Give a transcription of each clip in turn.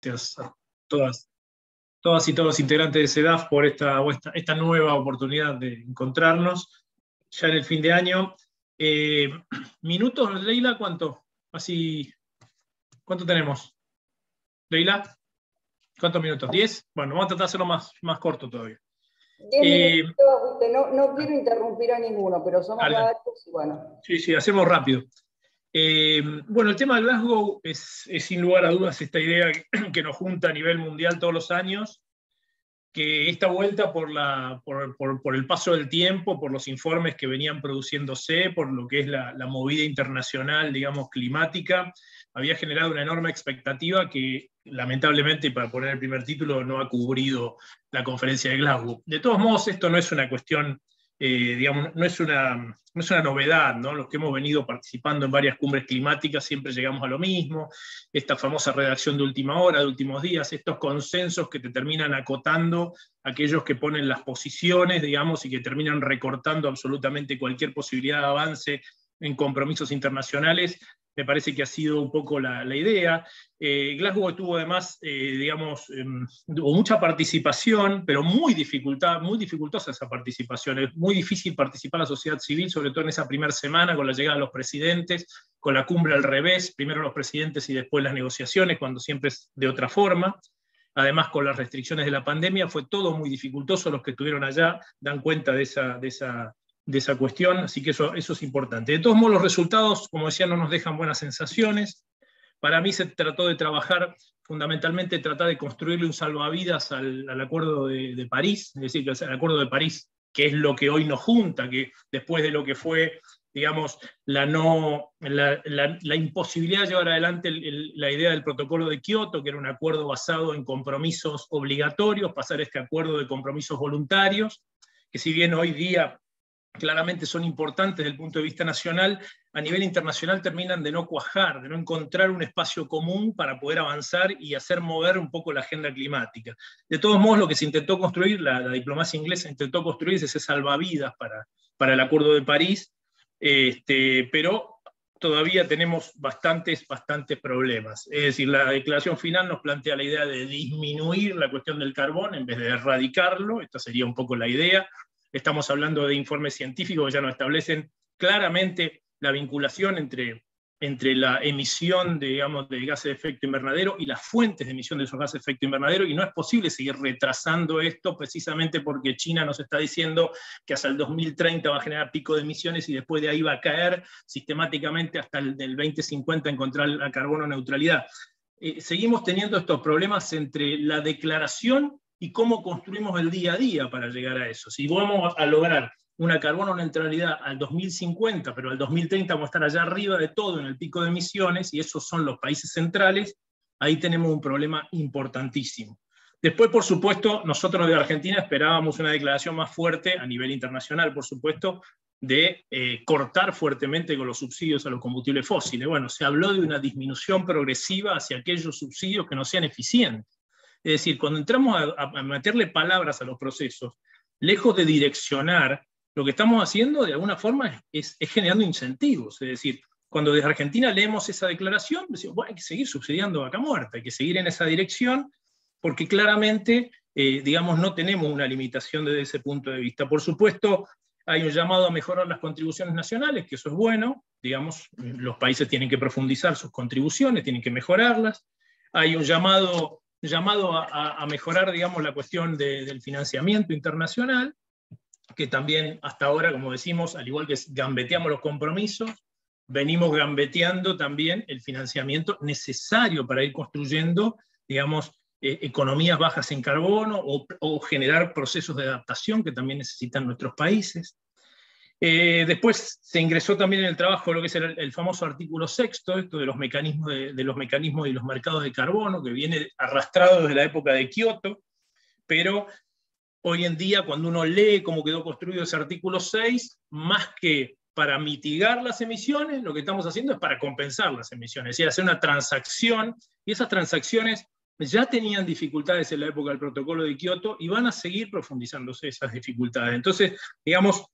gracias a todas y todos integrantes de CEDAF por esta nueva oportunidad de encontrarnos ya en el fin de año. ¿Minutos, Leila? ¿Cuánto? ¿Cuánto tenemos? ¿Leila? ¿Cuántos minutos? ¿10? Bueno, vamos a tratar de hacerlo más corto todavía. 10 minutos, no quiero interrumpir a ninguno, pero somos varios y bueno. Sí, hacemos rápido. Bueno, el tema de Glasgow es sin lugar a dudas esta idea que nos junta a nivel mundial todos los años, que esta vuelta por el paso del tiempo, por los informes que venían produciéndose, por lo que es la movida internacional, digamos, climática, había generado una enorme expectativa que lamentablemente, y para poner el primer título, no ha cubrido la conferencia de Glasgow. De todos modos, esto no es una cuestión, digamos, no es una novedad, ¿no? Los que hemos venido participando en varias cumbres climáticas siempre llegamos a lo mismo, esta famosa redacción de última hora, de últimos días, estos consensos que te terminan acotando aquellos que ponen las posiciones, digamos, y que terminan recortando absolutamente cualquier posibilidad de avance en compromisos internacionales. Me parece que ha sido un poco la idea. Glasgow tuvo además, digamos, hubo mucha participación, pero muy dificultosa esa participación. Es muy difícil participar la sociedad civil, sobre todo en esa primera semana, con la llegada de los presidentes, con la cumbre al revés, primero los presidentes y después las negociaciones, cuando siempre es de otra forma. Además, con las restricciones de la pandemia, fue todo muy dificultoso. Los que estuvieron allá dan cuenta de esa cuestión, así que eso es importante. De todos modos, los resultados, como decía, no nos dejan buenas sensaciones. Para mí se trató de trabajar, fundamentalmente tratar de construirle un salvavidas al Acuerdo de París, es decir, el Acuerdo de París, que es lo que hoy nos junta, que después de lo que fue, digamos, la imposibilidad de llevar adelante la idea del protocolo de Kioto, que era un acuerdo basado en compromisos obligatorios, pasar a este acuerdo de compromisos voluntarios, que si bien hoy día claramente son importantes desde el punto de vista nacional, a nivel internacional terminan de no cuajar, de no encontrar un espacio común para poder avanzar y hacer mover un poco la agenda climática. De todos modos, lo que se intentó construir, la diplomacia inglesa intentó construir ese salvavidas para el Acuerdo de París, pero todavía tenemos bastantes problemas. Es decir, la declaración final nos plantea la idea de disminuir la cuestión del carbón en vez de erradicarlo, esta sería un poco la idea. Estamos hablando de informes científicos que ya nos establecen claramente la vinculación entre la emisión de gases de efecto invernadero y las fuentes de emisión de esos gases de efecto invernadero, y no es posible seguir retrasando esto precisamente porque China nos está diciendo que hasta el 2030 va a generar pico de emisiones y después de ahí va a caer sistemáticamente hasta el del 2050 encontrar la carbono neutralidad. Seguimos teniendo estos problemas entre la declaración y cómo construimos el día a día para llegar a eso. Si vamos a lograr una carbono neutralidad al 2050, pero al 2030 vamos a estar allá arriba de todo en el pico de emisiones, y esos son los países centrales, ahí tenemos un problema importantísimo. Después, por supuesto, nosotros de Argentina esperábamos una declaración más fuerte a nivel internacional, por supuesto, de cortar fuertemente con los subsidios a los combustibles fósiles. Bueno, se habló de una disminución progresiva hacia aquellos subsidios que no sean eficientes. Es decir, cuando entramos a meterle palabras a los procesos, lejos de direccionar, lo que estamos haciendo de alguna forma es generando incentivos. Es decir, cuando desde Argentina leemos esa declaración, decimos, bueno, hay que seguir subsidiando vaca muerta, hay que seguir en esa dirección, porque claramente, digamos, no tenemos una limitación desde ese punto de vista. Por supuesto, hay un llamado a mejorar las contribuciones nacionales, que eso es bueno, digamos, los países tienen que profundizar sus contribuciones, tienen que mejorarlas. Hay un llamado a mejorar, digamos, la cuestión del financiamiento internacional, que también hasta ahora, como decimos, al igual que gambeteamos los compromisos, venimos gambeteando también el financiamiento necesario para ir construyendo, digamos, economías bajas en carbono o generar procesos de adaptación que también necesitan nuestros países. Después se ingresó también en el trabajo lo que es el famoso artículo 6, esto de los mecanismos y los mercados de carbono, que viene arrastrado desde la época de Kioto, pero hoy en día cuando uno lee cómo quedó construido ese artículo 6, más que para mitigar las emisiones, lo que estamos haciendo es para compensar las emisiones, es decir, hacer una transacción, y esas transacciones ya tenían dificultades en la época del protocolo de Kioto y van a seguir profundizándose esas dificultades. Entonces, digamos,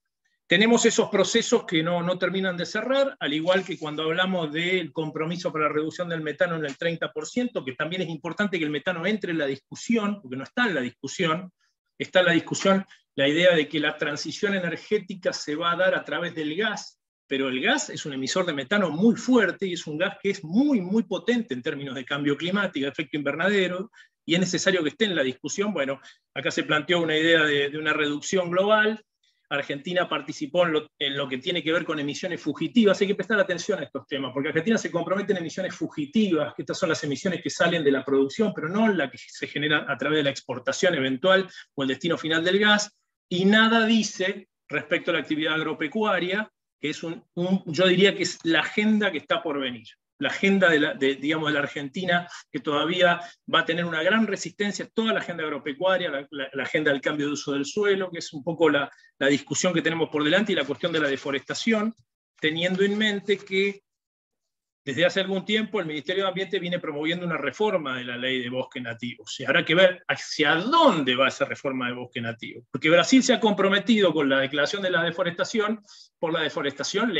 tenemos esos procesos que no terminan de cerrar, al igual que cuando hablamos del compromiso para la reducción del metano en el 30%, que también es importante que el metano entre en la discusión, porque no está en la discusión, está en la discusión la idea de que la transición energética se va a dar a través del gas, pero el gas es un emisor de metano muy fuerte y es un gas que es muy, muy potente en términos de cambio climático, de efecto invernadero, y es necesario que esté en la discusión. Bueno, acá se planteó una idea de una reducción global. Argentina participó en lo que tiene que ver con emisiones fugitivas. Hay que prestar atención a estos temas, porque Argentina se compromete en emisiones fugitivas, que estas son las emisiones que salen de la producción, pero no la que se genera a través de la exportación eventual o el destino final del gas, y nada dice respecto a la actividad agropecuaria, que es yo diría que es la agenda que está por venir. La agenda digamos, de la Argentina, que todavía va a tener una gran resistencia, toda la agenda agropecuaria, la agenda del cambio de uso del suelo, que es un poco la discusión que tenemos por delante, y la cuestión de la deforestación, teniendo en mente que desde hace algún tiempo el Ministerio de Ambiente viene promoviendo una reforma de la ley de bosque nativo. O sea, habrá que ver hacia dónde va esa reforma de bosque nativo. Porque Brasil se ha comprometido con la declaración de la deforestación por la deforestación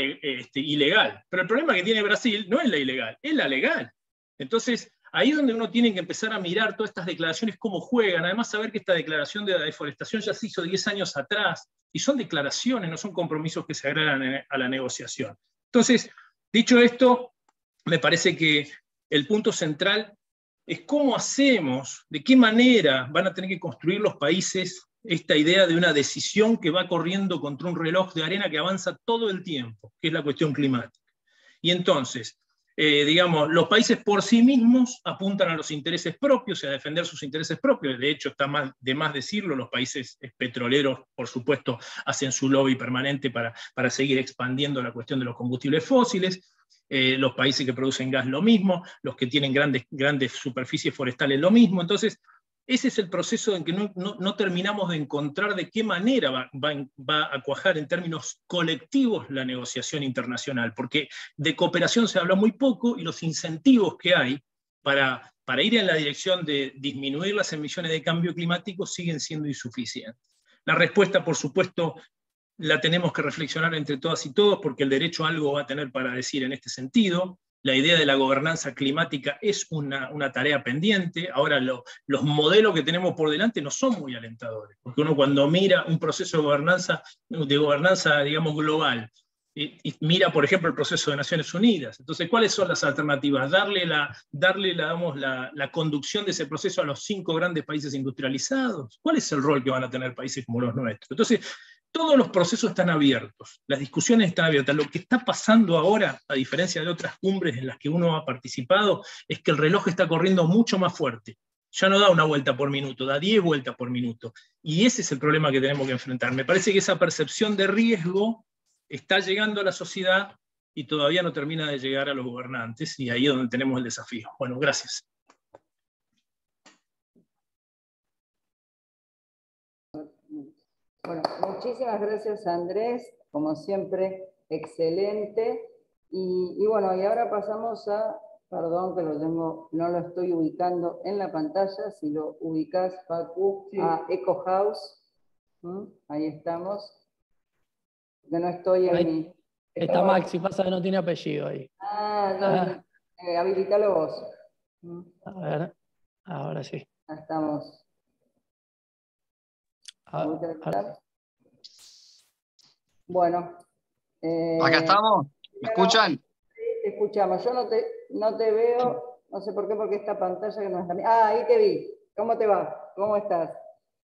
ilegal. Pero el problema que tiene Brasil no es la ilegal, es la legal. Entonces, ahí es donde uno tiene que empezar a mirar todas estas declaraciones, cómo juegan. Además, saber que esta declaración de la deforestación ya se hizo 10 años atrás, y son declaraciones, no son compromisos que se agregan a la negociación. Entonces, dicho esto, me parece que el punto central es cómo hacemos, de qué manera van a tener que construir los países esta idea de una decisión que va corriendo contra un reloj de arena que avanza todo el tiempo, que es la cuestión climática. Y entonces, digamos, los países por sí mismos apuntan a los intereses propios y a defender sus intereses propios. De hecho, está de más decirlo, los países petroleros, por supuesto, hacen su lobby permanente para seguir expandiendo la cuestión de los combustibles fósiles. Los países que producen gas lo mismo, los que tienen grandes superficies forestales lo mismo. Entonces, ese es el proceso en que no terminamos de encontrar de qué manera va a cuajar en términos colectivos la negociación internacional, porque de cooperación se habla muy poco y los incentivos que hay para ir en la dirección de disminuir las emisiones de cambio climático siguen siendo insuficientes. La respuesta, por supuesto, la tenemos que reflexionar entre todas y todos, porque el derecho algo va a tener para decir en este sentido. La idea de la gobernanza climática es una tarea pendiente. Ahora, los modelos que tenemos por delante no son muy alentadores, porque uno cuando mira un proceso de gobernanza digamos, global, y mira, por ejemplo, el proceso de Naciones Unidas. Entonces, ¿cuáles son las alternativas? Darle la conducción de ese proceso a los 5 grandes países industrializados. ¿Cuál es el rol que van a tener países como los nuestros? Entonces, todos los procesos están abiertos, las discusiones están abiertas. Lo que está pasando ahora, a diferencia de otras cumbres en las que uno ha participado, es que el reloj está corriendo mucho más fuerte. Ya no da una vuelta por minuto, da 10 vueltas por minuto. Y ese es el problema que tenemos que enfrentar. Me parece que esa percepción de riesgo está llegando a la sociedad y todavía no termina de llegar a los gobernantes, y ahí es donde tenemos el desafío. Bueno, gracias. Bueno, muchísimas gracias, Andrés, como siempre, excelente. Y bueno, y ahora pasamos perdón que no lo estoy ubicando en la pantalla, si lo ubicás, Facu, sí, a Eco House. Ahí estamos. Que no estoy en mi... Está Maxi, pasa que no tiene apellido ahí. Habilitalo vos. A ver, ahora sí. Ya estamos. Bueno. Acá estamos. ¿Me escuchan? Sí, te escuchamos. Yo no te veo, no sé por qué, porque esta pantalla que no es la mía. Ahí te vi. ¿Cómo te va? ¿Cómo estás?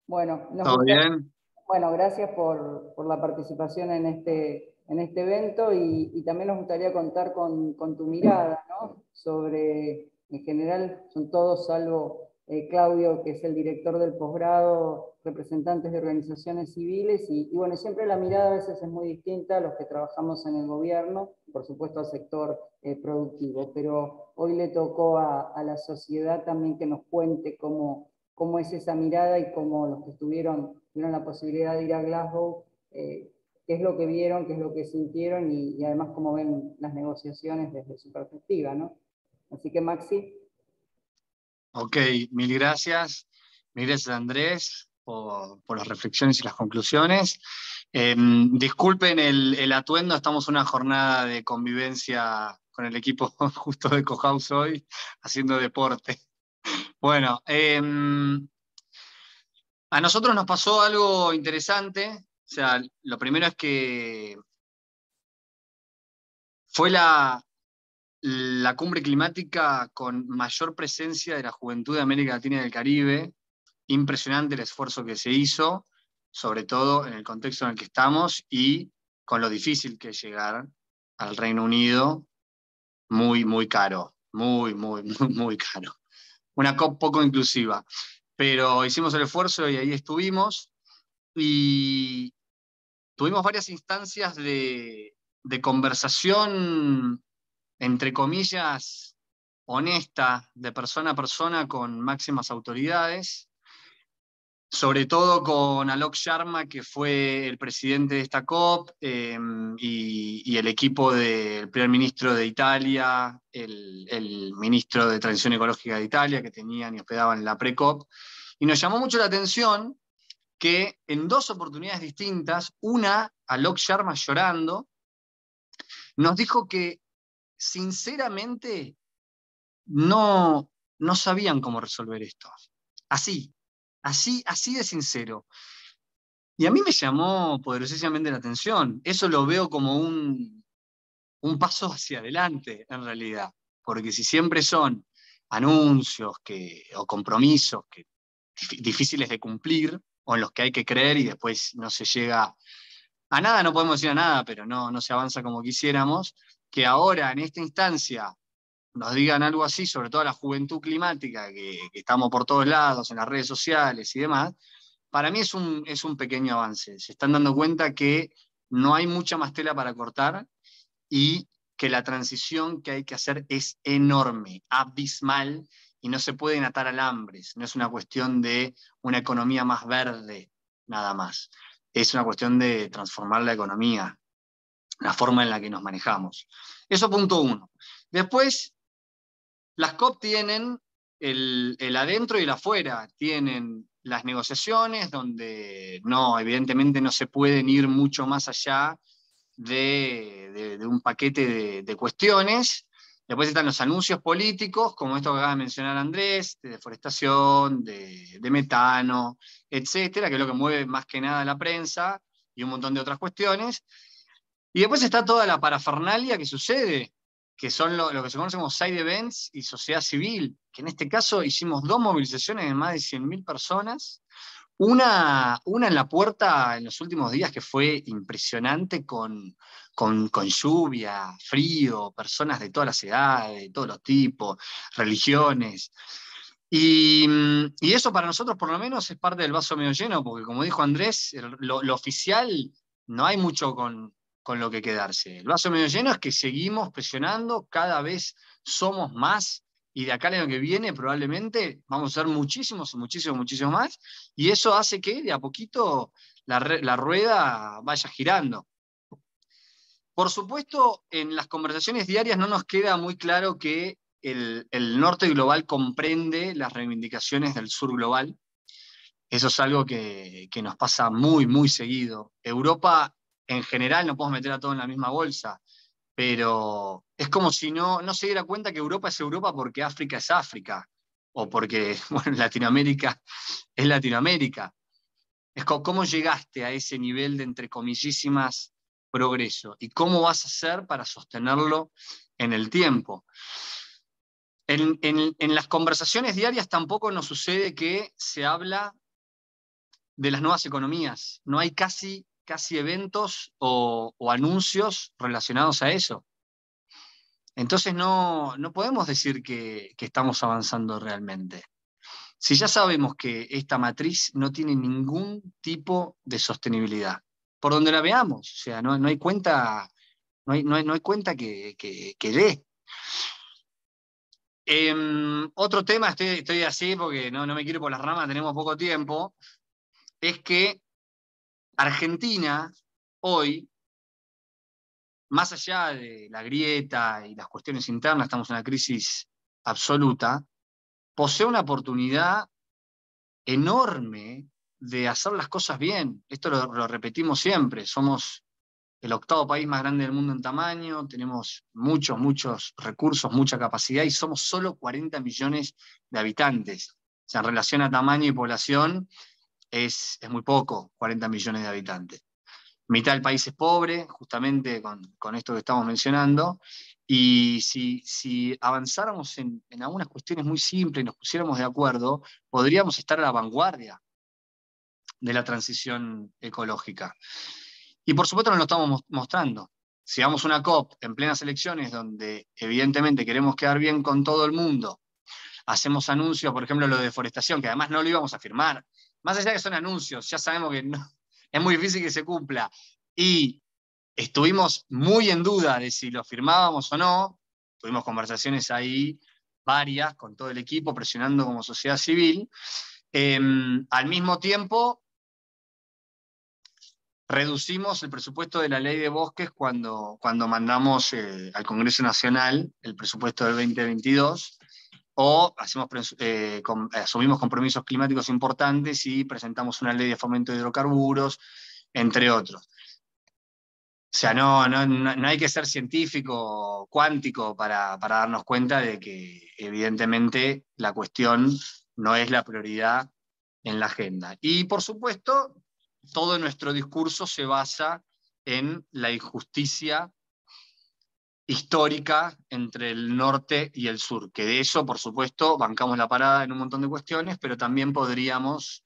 Bueno, ¿Todo bien? Bueno, gracias por la participación en este evento, y también nos gustaría contar con tu mirada, ¿no? Sobre, en general, son todos, salvo Claudio, que es el director del posgrado, representantes de organizaciones civiles, y bueno, siempre la mirada a veces es muy distinta a los que trabajamos en el gobierno, por supuesto al sector productivo, pero hoy le tocó a la sociedad también que nos cuente cómo es esa mirada y cómo los que tuvieron la posibilidad de ir a Glasgow, qué es lo que vieron, qué es lo que sintieron, y además cómo ven las negociaciones desde su perspectiva, ¿no? Así que, Maxi. Ok, mil gracias. Mil gracias, Andrés, por las reflexiones y las conclusiones. Disculpen el atuendo, estamos en una jornada de convivencia con el equipo justo de Cohouse hoy, haciendo deporte. Bueno, a nosotros nos pasó algo interesante. O sea, lo primero es que fue la cumbre climática con mayor presencia de la juventud de América Latina y del Caribe. Impresionante el esfuerzo que se hizo, sobre todo en el contexto en el que estamos y con lo difícil que es llegar al Reino Unido, muy, muy caro, muy, muy, muy, muy caro. Una COP poco inclusiva, pero hicimos el esfuerzo y ahí estuvimos, y tuvimos varias instancias de conversación, entre comillas, honesta, de persona a persona con máximas autoridades, sobre todo con Alok Sharma, que fue el presidente de esta COP, y el equipo del primer ministro de Italia, el ministro de Transición Ecológica de Italia, que tenían y hospedaban en la pre-COP. Y nos llamó mucho la atención que en 2 oportunidades distintas, una, Alok Sharma llorando, nos dijo que sinceramente no sabían cómo resolver esto. Así de sincero. Y a mí me llamó poderosamente la atención. Eso lo veo como un paso hacia adelante, en realidad. Porque si siempre son anuncios o compromisos difíciles de cumplir, o en los que hay que creer y después no se llega a nada, no podemos decir a nada, pero no se avanza como quisiéramos, que ahora en esta instancia nos digan algo así, sobre todo a la juventud climática, que estamos por todos lados, en las redes sociales y demás, para mí es un pequeño avance. Se están dando cuenta que no hay mucha más tela para cortar y que la transición que hay que hacer es enorme, abismal, y no se pueden atar alambres. No es una cuestión de una economía más verde, nada más. Es una cuestión de transformar la economía, la forma en la que nos manejamos. Eso punto 1. Después, las COP tienen el adentro y el afuera, tienen las negociaciones donde evidentemente no se pueden ir mucho más allá de un paquete de cuestiones. Después están los anuncios políticos, como esto que acaba de mencionar Andrés, de deforestación, de metano, etcétera, que es lo que mueve más que nada la prensa y un montón de otras cuestiones. Y después está toda la parafernalia que sucede, que son lo que se conoce como side events y sociedad civil, que en este caso hicimos 2 movilizaciones de más de 100.000 personas, una en la puerta en los últimos días que fue impresionante, con lluvia, frío, personas de todas las edades, de todos los tipos, religiones. Y eso para nosotros por lo menos es parte del vaso medio lleno, porque como dijo Andrés, lo oficial no hay mucho con lo que quedarse. El vaso medio lleno es que seguimos presionando, cada vez somos más, y de acá al año que viene probablemente vamos a ser muchísimos, muchísimos, muchísimos más, y eso hace que de a poquito la rueda vaya girando. Por supuesto, en las conversaciones diarias no nos queda muy claro que el norte global comprende las reivindicaciones del sur global. Eso es algo que nos pasa muy, muy seguido. Europa, en general, no podemos meter a todo en la misma bolsa, pero es como si no se diera cuenta que Europa es Europa porque África es África, o porque, bueno, Latinoamérica es Latinoamérica. Es cómo llegaste a ese nivel de, entre comillísimas, progreso, y cómo vas a hacer para sostenerlo en el tiempo. En las conversaciones diarias tampoco nos sucede que se habla de las nuevas economías. No hay casi eventos o anuncios relacionados a eso. Entonces no podemos decir que estamos avanzando realmente. Si ya sabemos que esta matriz no tiene ningún tipo de sostenibilidad, por donde la veamos, o sea, no hay cuenta, no hay cuenta que dé. Otro tema, estoy así porque no me quiero ir por las ramas, tenemos poco tiempo, es que Argentina hoy, más allá de la grieta y las cuestiones internas, estamos en una crisis absoluta, posee una oportunidad enorme de hacer las cosas bien. Esto lo repetimos siempre. Somos el 8º país más grande del mundo en tamaño, tenemos muchos recursos, mucha capacidad, y somos solo 40 millones de habitantes. O sea, en relación a tamaño y población, es muy poco, 40 millones de habitantes. Mitad del país es pobre, justamente con esto que estamos mencionando, y si avanzáramos en algunas cuestiones muy simples y nos pusiéramos de acuerdo, podríamos estar a la vanguardia de la transición ecológica. Y por supuesto nos lo estamos mostrando. Si vamos a una COP en plenas elecciones, donde evidentemente queremos quedar bien con todo el mundo, hacemos anuncios, por ejemplo, lo de deforestación, que además no lo íbamos a firmar. Más allá de que son anuncios, ya sabemos que no, es muy difícil que se cumpla. Y estuvimos muy en duda de si lo firmábamos o no. Tuvimos conversaciones ahí, varias, con todo el equipo, presionando como sociedad civil. Al mismo tiempo, reducimos el presupuesto de la ley de bosques cuando mandamos al Congreso Nacional el presupuesto del 2022, o asumimos compromisos climáticos importantes y presentamos una ley de fomento de hidrocarburos, entre otros. O sea, no hay que ser científico cuántico para darnos cuenta de que evidentemente la cuestión no es la prioridad en la agenda. Y por supuesto, todo nuestro discurso se basa en la injusticia histórica entre el norte y el sur, que de eso, por supuesto, bancamos la parada en un montón de cuestiones, pero también podríamos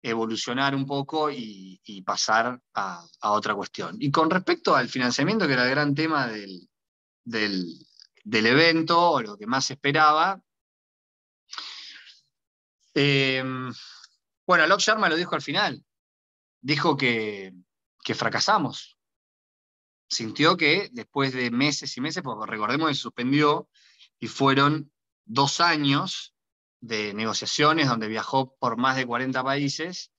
evolucionar un poco y pasar a otra cuestión. Y con respecto al financiamiento, que era el gran tema del evento, o lo que más se esperaba, bueno, Alok Sharma lo dijo al final, dijo que fracasamos. Sintió que después de meses y meses, porque recordemos que se suspendió, y fueron 2 años de negociaciones donde viajó por más de 40 países,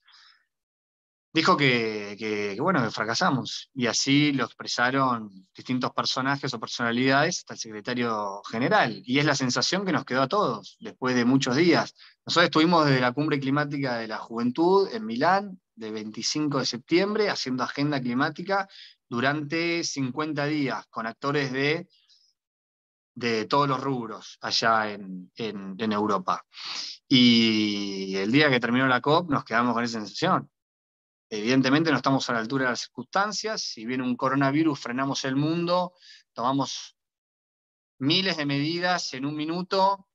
dijo que fracasamos. Y así lo expresaron distintos personajes o personalidades hasta el secretario general. Y es la sensación que nos quedó a todos después de muchos días. Nosotros estuvimos desde la Cumbre Climática de la Juventud en Milán, de 25 de septiembre, haciendo agenda climática durante 50 días, con actores de todos los rubros allá en Europa. Y el día que terminó la COP nos quedamos con esa sensación. Evidentemente no estamos a la altura de las circunstancias. Si viene un coronavirus, frenamos el mundo, tomamos miles de medidas en un minuto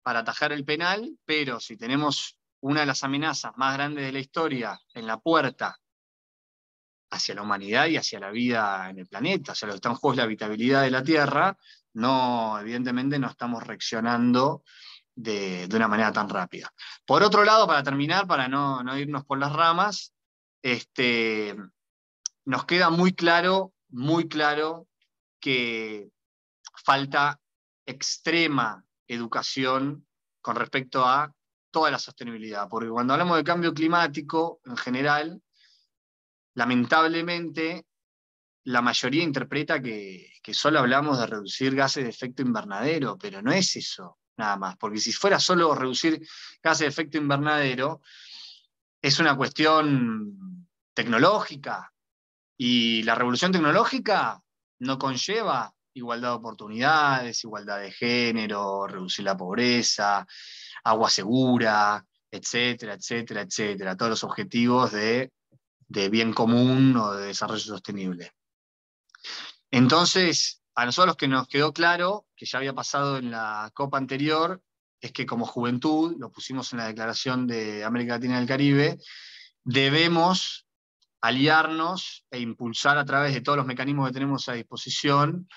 para atajar el penal, pero si tenemos una de las amenazas más grandes de la historia en la puerta hacia la humanidad y hacia la vida en el planeta, o sea, lo que está en juego es la habitabilidad de la Tierra, evidentemente no estamos reaccionando de una manera tan rápida. Por otro lado, para terminar, para no irnos por las ramas, nos queda muy claro que falta extrema educación con respecto a toda la sostenibilidad, porque cuando hablamos de cambio climático en general, lamentablemente la mayoría interpreta que solo hablamos de reducir gases de efecto invernadero, pero no es eso nada más, porque si fuera solo reducir gases de efecto invernadero, es una cuestión tecnológica, y la revolución tecnológica no conlleva igualdad de oportunidades, igualdad de género, reducir la pobreza, agua segura, etcétera, etcétera, etcétera, todos los objetivos de bien común o de desarrollo sostenible. Entonces, a nosotros lo que nos quedó claro, que ya había pasado en la COP anterior, es que como juventud, lo pusimos en la Declaración de América Latina y el Caribe, debemos aliarnos e impulsar a través de todos los mecanismos que tenemos a disposición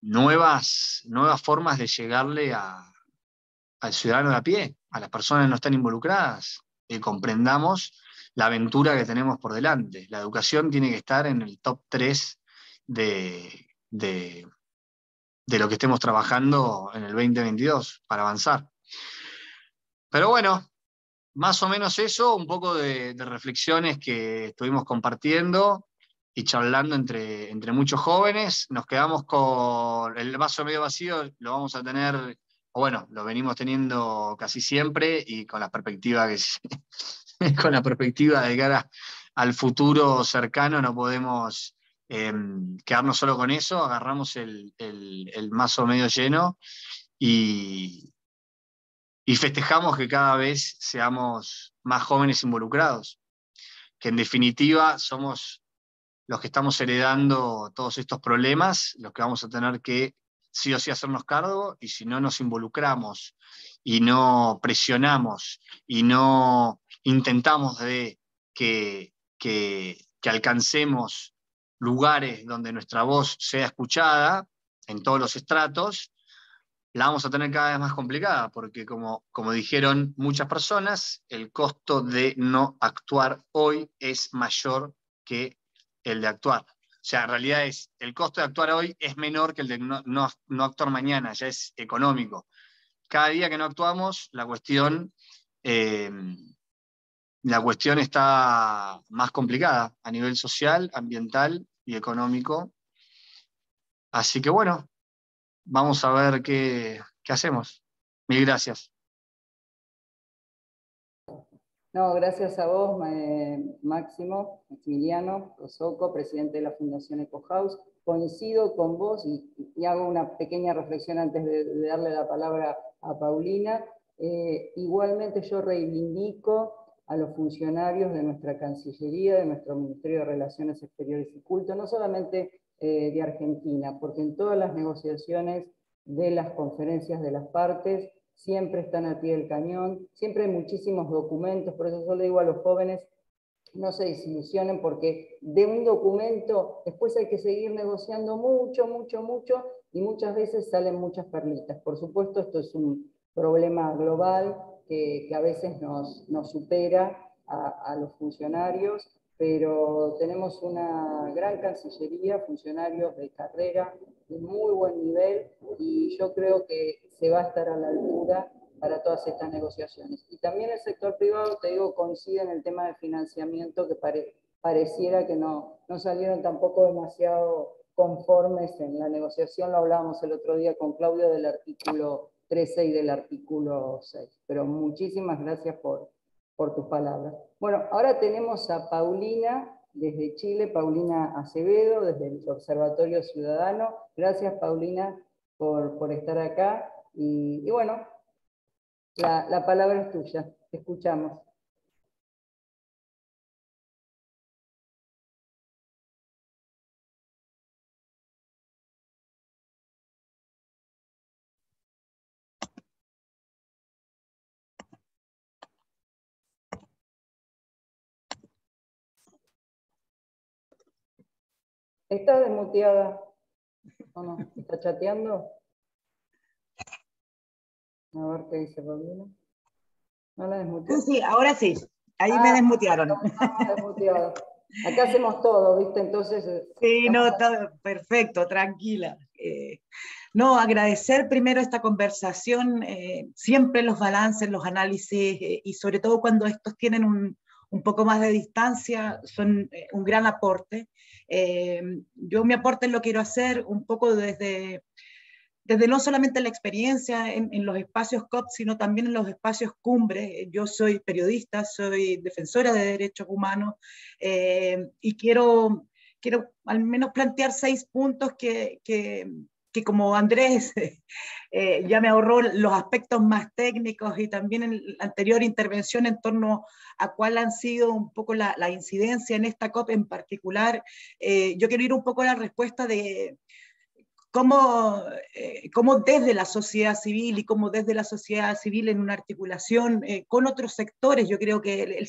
nuevas formas de llegarle al ciudadano de a pie, a las personas que no están involucradas, que comprendamos la aventura que tenemos por delante. La educación tiene que estar en el top 3 de lo que estemos trabajando en el 2022 para avanzar. Pero bueno, más o menos eso, un poco de reflexiones que estuvimos compartiendo y charlando entre muchos jóvenes. Nos quedamos con el vaso medio vacío, lo vamos a tener o bueno, lo venimos teniendo casi siempre, y con la perspectiva con la perspectiva de cara al futuro cercano no podemos quedarnos solo con eso, agarramos el mazo medio lleno y festejamos que cada vez seamos más jóvenes involucrados, que en definitiva somos los que estamos heredando todos estos problemas, los que vamos a tener que sí o sí hacernos cargo, y si no nos involucramos y no presionamos y no intentamos de que alcancemos lugares donde nuestra voz sea escuchada en todos los estratos, la vamos a tener cada vez más complicada, porque como dijeron muchas personas, el costo de no actuar hoy es mayor que el de actuar. O sea, en realidad el costo de actuar hoy es menor que el de no actuar mañana, ya es económico. Cada día que no actuamos, la cuestión está más complicada a nivel social, ambiental y económico. Así que bueno, vamos a ver qué hacemos. Mil gracias. No, gracias a vos, Maximiliano Rosoco, presidente de la Fundación EcoHouse. Coincido con vos y hago una pequeña reflexión antes de darle la palabra a Paulina. Igualmente yo reivindico a los funcionarios de nuestra Cancillería, de nuestro Ministerio de Relaciones Exteriores y Culto, no solamente de Argentina, porque en todas las negociaciones de las conferencias de las partes siempre están al pie del cañón, siempre hay muchísimos documentos, por eso yo le digo a los jóvenes, no se desilusionen, porque de un documento después hay que seguir negociando mucho, mucho, mucho, y muchas veces salen muchas perlitas. Por supuesto, esto es un problema global que a veces nos supera a los funcionarios, pero tenemos una gran Cancillería, funcionarios de carrera, de muy buen nivel, y yo creo que se va a estar a la altura para todas estas negociaciones. Y también el sector privado, te digo, coincide en el tema del financiamiento, que pareciera que no salieron tampoco demasiado conformes en la negociación. Lo hablábamos el otro día con Claudio del artículo 13 y del artículo 6. Pero muchísimas gracias por tus palabras. Bueno, ahora tenemos a Paulina desde Chile, Paulina Acevedo, desde el Observatorio Ciudadano. Gracias, Paulina, por estar acá. Y bueno, la palabra es tuya, te escuchamos. ¿Estás desmuteada? ¿O no? ¿Está chateando? A ver qué dice Paulina. ¿No la desmuteó? Sí, ahora sí. Ahí me desmutearon. Desmuteado. Acá hacemos todo, ¿viste? Entonces... Sí, no, todo perfecto, tranquila. No, agradecer primero esta conversación, siempre los balances, los análisis, y sobre todo cuando estos tienen un poco más de distancia, son un gran aporte. Yo mi aporte lo quiero hacer un poco desde no solamente la experiencia en los espacios COP, sino también en los espacios cumbre. Yo soy periodista, soy defensora de derechos humanos, y quiero al menos plantear 6 puntos que como Andrés ya me ahorró los aspectos más técnicos, y también en la anterior intervención en torno a cuál han sido un poco la incidencia en esta COP en particular. Yo quiero ir un poco a la respuesta de cómo desde la sociedad civil y cómo desde la sociedad civil en una articulación con otros sectores, yo creo que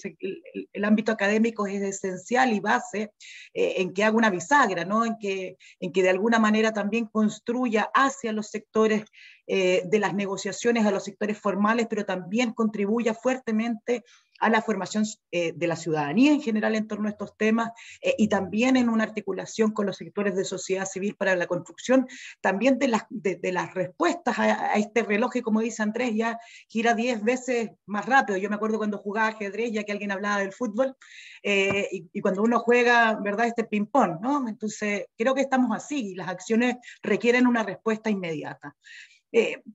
el ámbito académico es esencial y base en que haga una bisagra, ¿no? en que de alguna manera también construya hacia los sectores de las negociaciones, a los sectores formales, pero también contribuya fuertemente a la formación de la ciudadanía en general en torno a estos temas, y también en una articulación con los sectores de sociedad civil para la construcción también de las respuestas a este reloj que, como dice Andrés, ya gira 10 veces más rápido. Yo me acuerdo cuando jugaba ajedrez, ya que alguien hablaba del fútbol, y cuando uno juega, ¿verdad?, este ping-pong, ¿no? Entonces, creo que estamos así, y las acciones requieren una respuesta inmediata.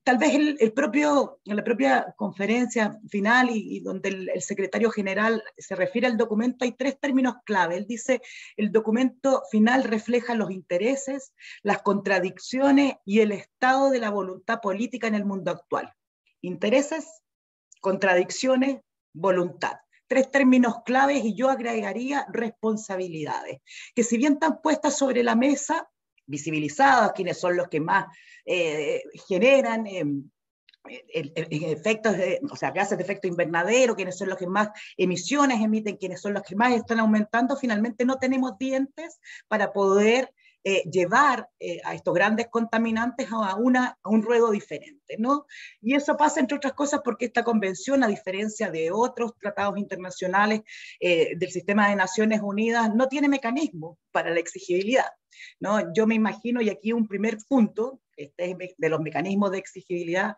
Tal vez en la propia conferencia final y donde el secretario general se refiere al documento, hay 3 términos clave. Él dice, el documento final refleja los intereses, las contradicciones y el estado de la voluntad política en el mundo actual. Intereses, contradicciones, voluntad. 3 términos claves, y yo agregaría responsabilidades, que si bien están puestas sobre la mesa, visibilizadas, quienes son los que más generan efectos, o sea, gases de efecto invernadero, quienes son los que más emisiones emiten, quienes son los que más están aumentando, finalmente no tenemos dientes para poder llevar a estos grandes contaminantes a un ruedo diferente, ¿no? Y eso pasa, entre otras cosas, porque esta convención, a diferencia de otros tratados internacionales del sistema de Naciones Unidas, no tiene mecanismo para la exigibilidad, ¿no? Yo me imagino, y aquí un primer punto, este es de los mecanismos de exigibilidad,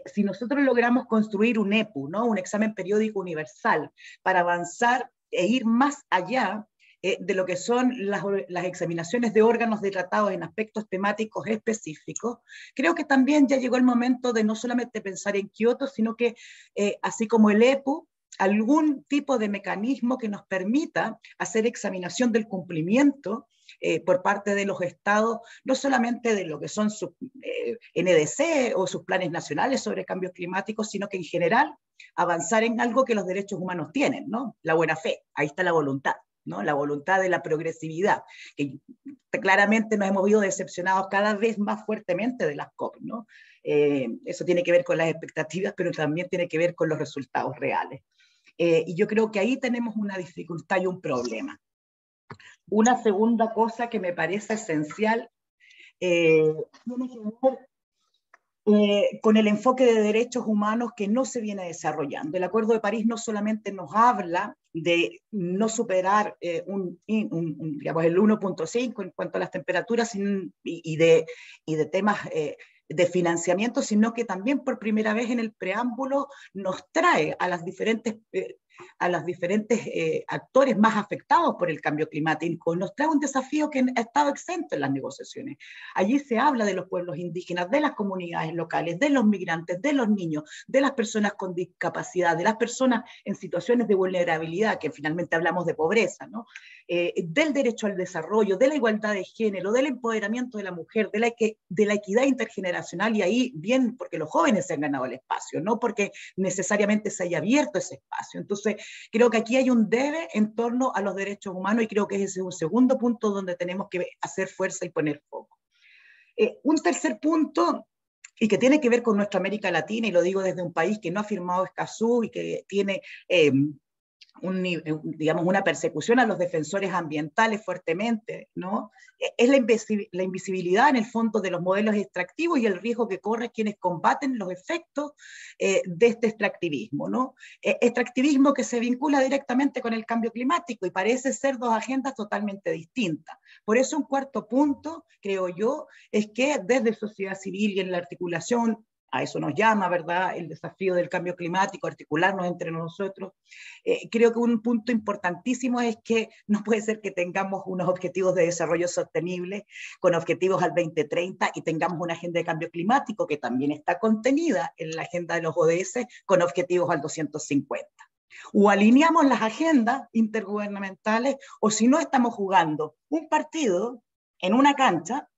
si nosotros logramos construir un EPU, ¿no? Un examen periódico universal, para avanzar e ir más allá de lo que son las examinaciones de órganos de tratados en aspectos temáticos específicos, creo que también ya llegó el momento de no solamente pensar en Kioto, sino que, así como el EPU, algún tipo de mecanismo que nos permita hacer examinación del cumplimiento por parte de los estados, no solamente de lo que son sus NDC o sus planes nacionales sobre cambios climáticos, sino que en general avanzar en algo que los derechos humanos tienen, ¿no? La buena fe, ahí está la voluntad, ¿no? La voluntad de la progresividad, que claramente nos hemos ido decepcionados cada vez más fuertemente de las COP, ¿no? Eso tiene que ver con las expectativas, pero también tiene que ver con los resultados reales. Y yo creo que ahí tenemos una dificultad y un problema. Una segunda cosa que me parece esencial tiene que ver con el enfoque de derechos humanos que no se viene desarrollando. El Acuerdo de París no solamente nos habla de no superar digamos, el 1.5 en cuanto a las temperaturas y de temas de financiamiento, sino que también por primera vez en el preámbulo nos trae a las diferentes actores más afectados por el cambio climático, nos trae un desafío que ha estado exento en las negociaciones. Allí se habla de los pueblos indígenas, de las comunidades locales, de los migrantes, de los niños, de las personas con discapacidad, de las personas en situaciones de vulnerabilidad, que finalmente hablamos de pobreza, ¿no? Del derecho al desarrollo, de la igualdad de género, del empoderamiento de la mujer, de la equidad intergeneracional, y ahí bien porque los jóvenes se han ganado el espacio, no porque necesariamente se haya abierto ese espacio. Entonces, creo que aquí hay un debe en torno a los derechos humanos, y creo que ese es un segundo punto donde tenemos que hacer fuerza y poner foco. Un tercer punto, y que tiene que ver con nuestra América Latina, y lo digo desde un país que no ha firmado Escazú y que tiene digamos, una persecución a los defensores ambientales fuertemente, ¿no? Es la invisibilidad en el fondo de los modelos extractivos y el riesgo que corren quienes combaten los efectos de este extractivismo, ¿no? Extractivismo que se vincula directamente con el cambio climático y parece ser 2 agendas totalmente distintas. Por eso un cuarto punto, creo yo, es que desde sociedad civil y en la articulación, a eso nos llama, ¿verdad?, el desafío del cambio climático, articularnos entre nosotros. Creo que un punto importantísimo es que no puede ser que tengamos unos objetivos de desarrollo sostenible con objetivos al 2030 y tengamos una agenda de cambio climático que también está contenida en la agenda de los ODS con objetivos al 250. O alineamos las agendas intergubernamentales, o si no, estamos jugando un partido en una cancha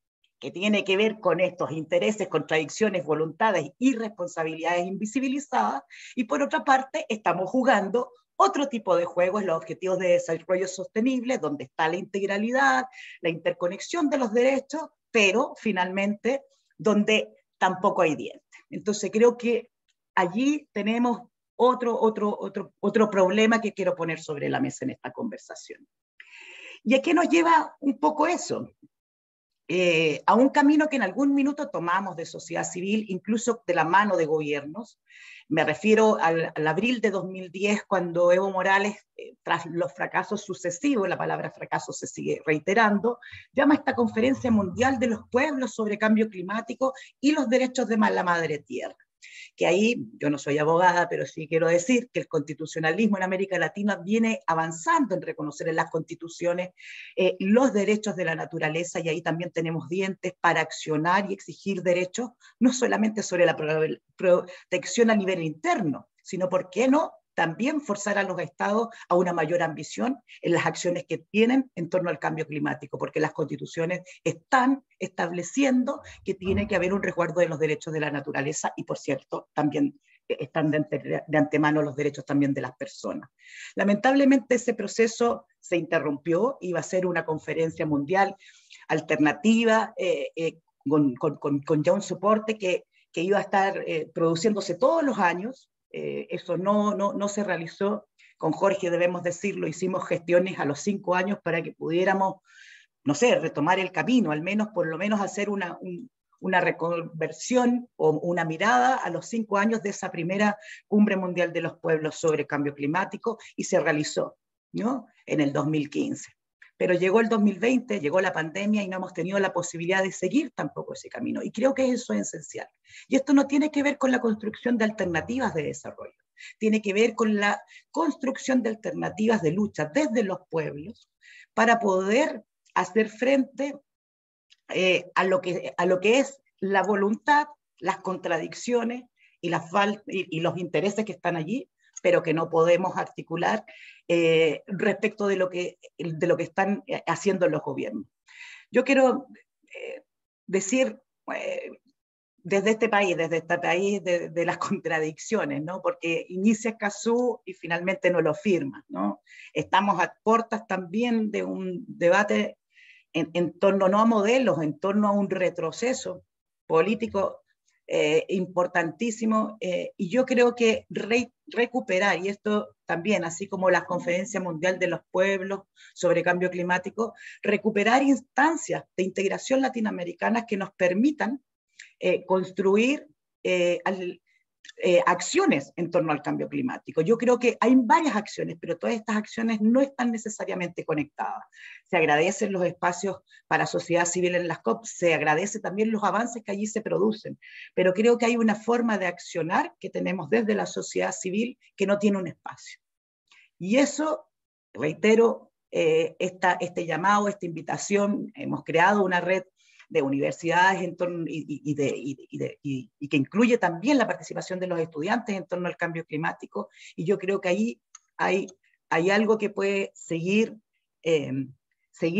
que tiene que ver con estos intereses, contradicciones, voluntades y responsabilidades invisibilizadas, y por otra parte estamos jugando otro tipo de juegos, los objetivos de desarrollo sostenible, donde está la integralidad, la interconexión de los derechos, pero finalmente donde tampoco hay dientes. Entonces creo que allí tenemos otro problema que quiero poner sobre la mesa en esta conversación. ¿Y a qué nos lleva un poco eso? A un camino que en algún minuto tomamos de sociedad civil, incluso de la mano de gobiernos. Me refiero al abril de 2010, cuando Evo Morales, tras los fracasos sucesivos, la palabra fracaso se sigue reiterando, llama a esta Conferencia Mundial de los Pueblos sobre Cambio Climático y los Derechos de la Madre Tierra. que ahí, yo no soy abogada, pero sí quiero decir que el constitucionalismo en América Latina viene avanzando en reconocer en las constituciones los derechos de la naturaleza, y ahí también tenemos dientes para accionar y exigir derechos, no solamente sobre la protección a nivel interno, sino, ¿por qué no?, también forzar a los estados a una mayor ambición en las acciones que tienen en torno al cambio climático, porque las constituciones están estableciendo que tiene que haber un resguardo de los derechos de la naturaleza y, por cierto, también están de antemano los derechos también de las personas. Lamentablemente ese proceso se interrumpió, iba a ser una conferencia mundial alternativa con ya un soporte que iba a estar produciéndose todos los años. Eso no se realizó. Con Jorge, debemos decirlo, hicimos gestiones a los 5 años para que pudiéramos, no sé, retomar el camino, al menos, por lo menos hacer una reconversión o una mirada a los 5 años de esa primera Cumbre Mundial de los Pueblos sobre Cambio Climático, y se realizó, ¿no?, en el 2015. Pero llegó el 2020, llegó la pandemia y no hemos tenido la posibilidad de seguir tampoco ese camino. Y creo que eso es esencial. Y esto no tiene que ver con la construcción de alternativas de desarrollo, tiene que ver con la construcción de alternativas de lucha desde los pueblos para poder hacer frente a lo que es la voluntad, las contradicciones y los intereses que están allí, pero que no podemos articular respecto de lo que están haciendo los gobiernos. Yo quiero decir, desde este país de las contradicciones, ¿no?, porque inicia Escazú y finalmente no lo firma, ¿no? Estamos a puertas también de un debate en torno no a modelos, en torno a un retroceso político importantísimo, y yo creo que recuperar, y esto también, así como la Conferencia Mundial de los Pueblos sobre Cambio Climático, recuperar instancias de integración latinoamericanas que nos permitan construir acciones en torno al cambio climático. Yo creo que hay varias acciones, pero todas estas acciones no están necesariamente conectadas. Se agradecen los espacios para sociedad civil en las COP, se agradece también los avances que allí se producen, pero creo que hay una forma de accionar que tenemos desde la sociedad civil que no tiene un espacio. Y eso, reitero, este llamado, esta invitación, hemos creado una red de universidades en torno, y que incluye también la participación de los estudiantes en torno al cambio climático, y yo creo que ahí hay algo que puede seguir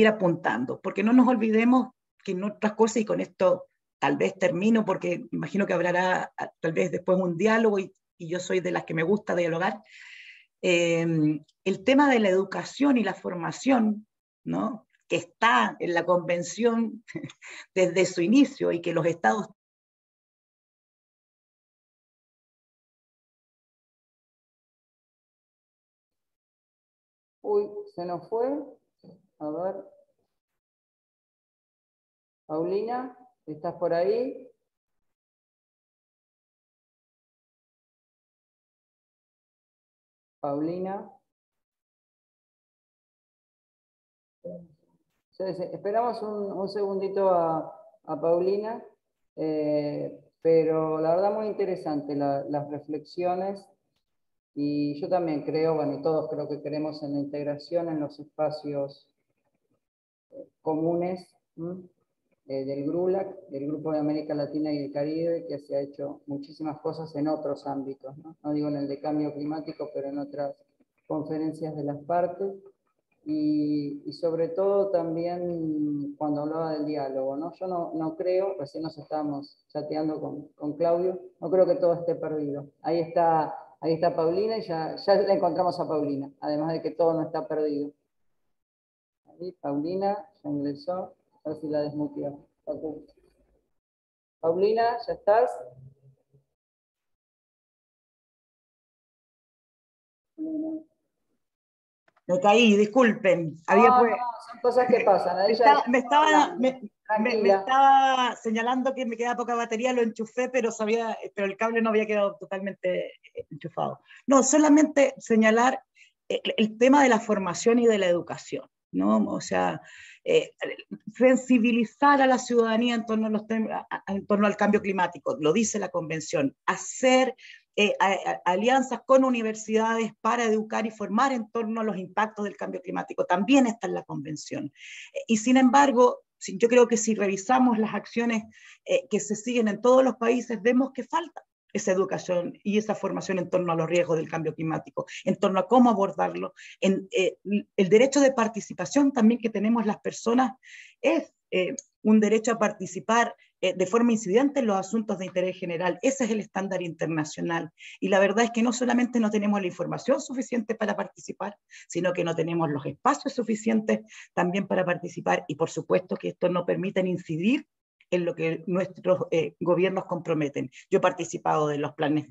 apuntando, porque no nos olvidemos que en otras cosas, y con esto tal vez termino, porque imagino que habrá tal vez después un diálogo, y yo soy de las que me gusta dialogar, el tema de la educación y la formación, ¿no?, que está en la convención desde su inicio, y que los estados Uy, se nos fue. A ver. Paulina, ¿estás por ahí? Paulina. Esperamos un segundito a Paulina, pero la verdad muy interesante las reflexiones, y yo también creo, bueno, y todos creo que creemos en la integración en los espacios comunes del GRULAC, del Grupo de América Latina y el Caribe, que se ha hecho muchísimas cosas en otros ámbitos, no digo en el de cambio climático, pero en otras conferencias de las partes. Y sobre todo también cuando hablaba del diálogo, ¿no? Yo no creo, recién nos estábamos chateando con Claudio, no creo que todo esté perdido. Ahí está Paulina, y ya la encontramos a Paulina, además de que todo no está perdido. Ahí Paulina ya ingresó, a ver si la desmuteó. Paulina, ¿ya estás? Me caí, disculpen. Son cosas que pasan. Me estaba señalando que me queda poca batería, lo enchufé, pero el cable no había quedado totalmente enchufado. No, solamente señalar el tema de la formación y de la educación, ¿no? O sea, sensibilizar a la ciudadanía en torno, en torno al cambio climático, lo dice la Convención, hacer alianzas con universidades para educar y formar en torno a los impactos del cambio climático, también está en la Convención. Y sin embargo, yo creo que si revisamos las acciones que se siguen en todos los países, vemos que falta esa educación y esa formación en torno a los riesgos del cambio climático, en torno a cómo abordarlo. El derecho de participación también que tenemos las personas es un derecho a participar de forma incidente en los asuntos de interés general. Ese es el estándar internacional. Y la verdad es que no solamente no tenemos la información suficiente para participar, sino que no tenemos los espacios suficientes también para participar, y por supuesto que esto no permite incidir en lo que nuestros gobiernos comprometen. Yo he participado de los planes,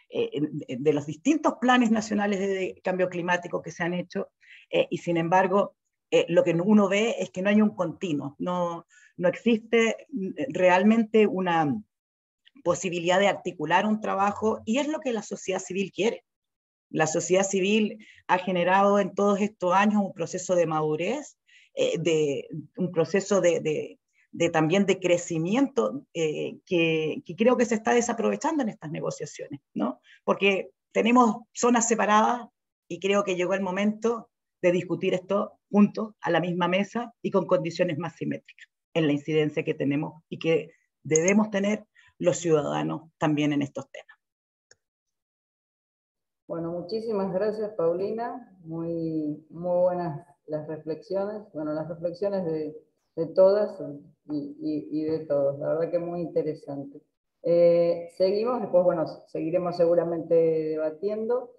de los distintos planes nacionales de cambio climático que se han hecho, y sin embargo, lo que uno ve es que no hay un continuo, no existe realmente una posibilidad de articular un trabajo, y es lo que la sociedad civil quiere. La sociedad civil ha generado en todos estos años un proceso de madurez, un proceso también de crecimiento que creo que se está desaprovechando en estas negociaciones, ¿no? Porque tenemos zonas separadas y creo que llegó el momento de discutir esto juntos, a la misma mesa y con condiciones más simétricas en la incidencia que tenemos y que debemos tener los ciudadanos también en estos temas. Bueno, muchísimas gracias, Paulina. Muy buenas las reflexiones. Bueno, las reflexiones de todas y de todos. La verdad que muy interesante. Seguimos, después, bueno, seguiremos seguramente debatiendo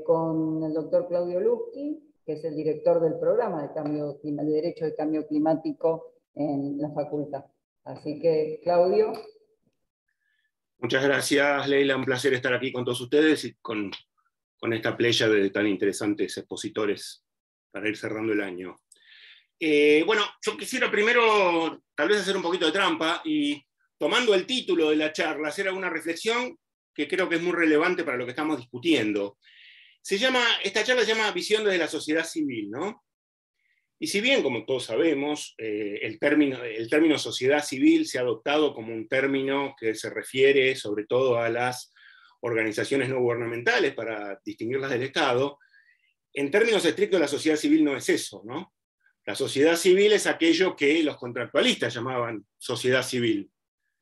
con el doctor Claudio Lusky, que es el director del programa de Derecho de Cambio Climático en la facultad. Así que, Claudio. Muchas gracias, Leila. Un placer estar aquí con todos ustedes y con esta playa de tan interesantes expositores para ir cerrando el año. Bueno, yo quisiera primero tal vez hacer un poquito de trampa y, tomando el título de la charla, hacer alguna reflexión que creo que es muy relevante para lo que estamos discutiendo. Esta charla se llama Visión desde la sociedad civil, ¿no? Y si bien, como todos sabemos, el término sociedad civil se ha adoptado como un término que se refiere sobre todo a las organizaciones no gubernamentales para distinguirlas del Estado, en términos estrictos la sociedad civil no es eso, ¿no? La sociedad civil es aquello que los contractualistas llamaban sociedad civil,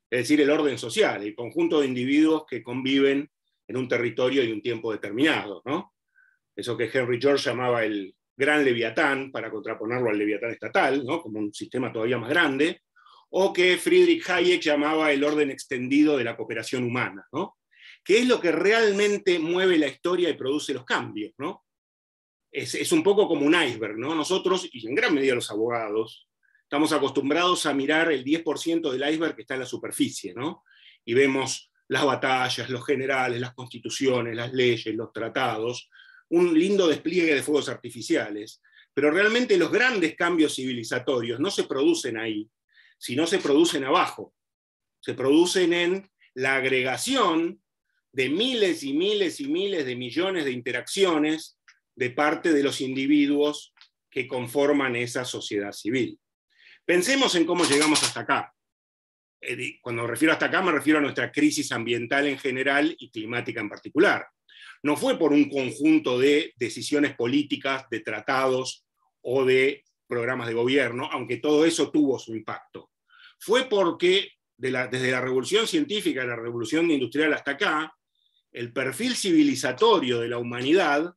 es decir, el orden social, el conjunto de individuos que conviven en un territorio y un tiempo determinado, ¿no? Eso que Henry George llamaba el gran leviatán, para contraponerlo al leviatán estatal, ¿no? Como un sistema todavía más grande, o que Friedrich Hayek llamaba el orden extendido de la cooperación humana, ¿no? Que es lo que realmente mueve la historia y produce los cambios, ¿no? Es un poco como un iceberg, ¿no? Nosotros, y en gran medida los abogados, estamos acostumbrados a mirar el 10% del iceberg que está en la superficie, ¿no? Y vemos las batallas, los generales, las constituciones, las leyes, los tratados, un lindo despliegue de fuegos artificiales, pero realmente los grandes cambios civilizatorios no se producen ahí, sino se producen abajo. Se producen en la agregación de miles y miles y miles de millones de interacciones de parte de los individuos que conforman esa sociedad civil. Pensemos en cómo llegamos hasta acá. Cuando me refiero hasta acá, me refiero a nuestra crisis ambiental en general y climática en particular. No fue por un conjunto de decisiones políticas, de tratados o de programas de gobierno, aunque todo eso tuvo su impacto. Fue porque desde la revolución científica, la revolución industrial hasta acá, el perfil civilizatorio de la humanidad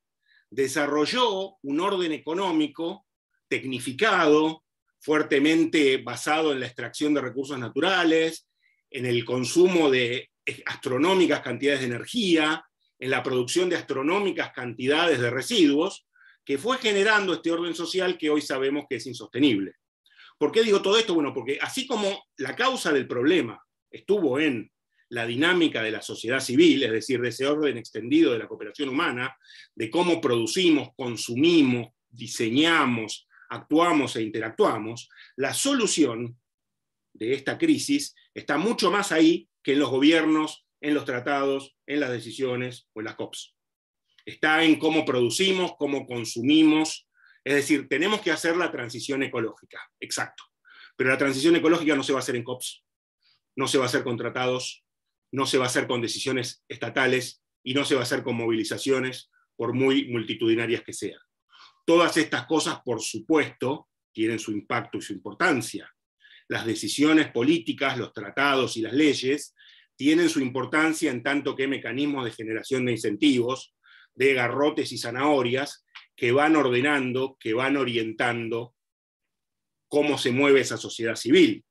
desarrolló un orden económico tecnificado, fuertemente basado en la extracción de recursos naturales, en el consumo de astronómicas cantidades de energía, en la producción de astronómicas cantidades de residuos, que fue generando este orden social que hoy sabemos que es insostenible. ¿Por qué digo todo esto? Bueno, porque así como la causa del problema estuvo en la dinámica de la sociedad civil, es decir, de ese orden extendido de la cooperación humana, de cómo producimos, consumimos, diseñamos, actuamos e interactuamos, la solución de esta crisis está mucho más ahí que en los gobiernos, en los tratados, en las decisiones o en las COPs. Está en cómo producimos, cómo consumimos, Es decir, tenemos que hacer la transición ecológica, exacto. Pero la transición ecológica no se va a hacer en COPs, no se va a hacer con tratados, no se va a hacer con decisiones estatales y no se va a hacer con movilizaciones, por muy multitudinarias que sean. Todas estas cosas, por supuesto, tienen su impacto y su importancia. Las decisiones políticas, los tratados y las leyes tienen su importancia en tanto que mecanismos de generación de incentivos, de garrotes y zanahorias, que van ordenando, que van orientando cómo se mueve esa sociedad civil.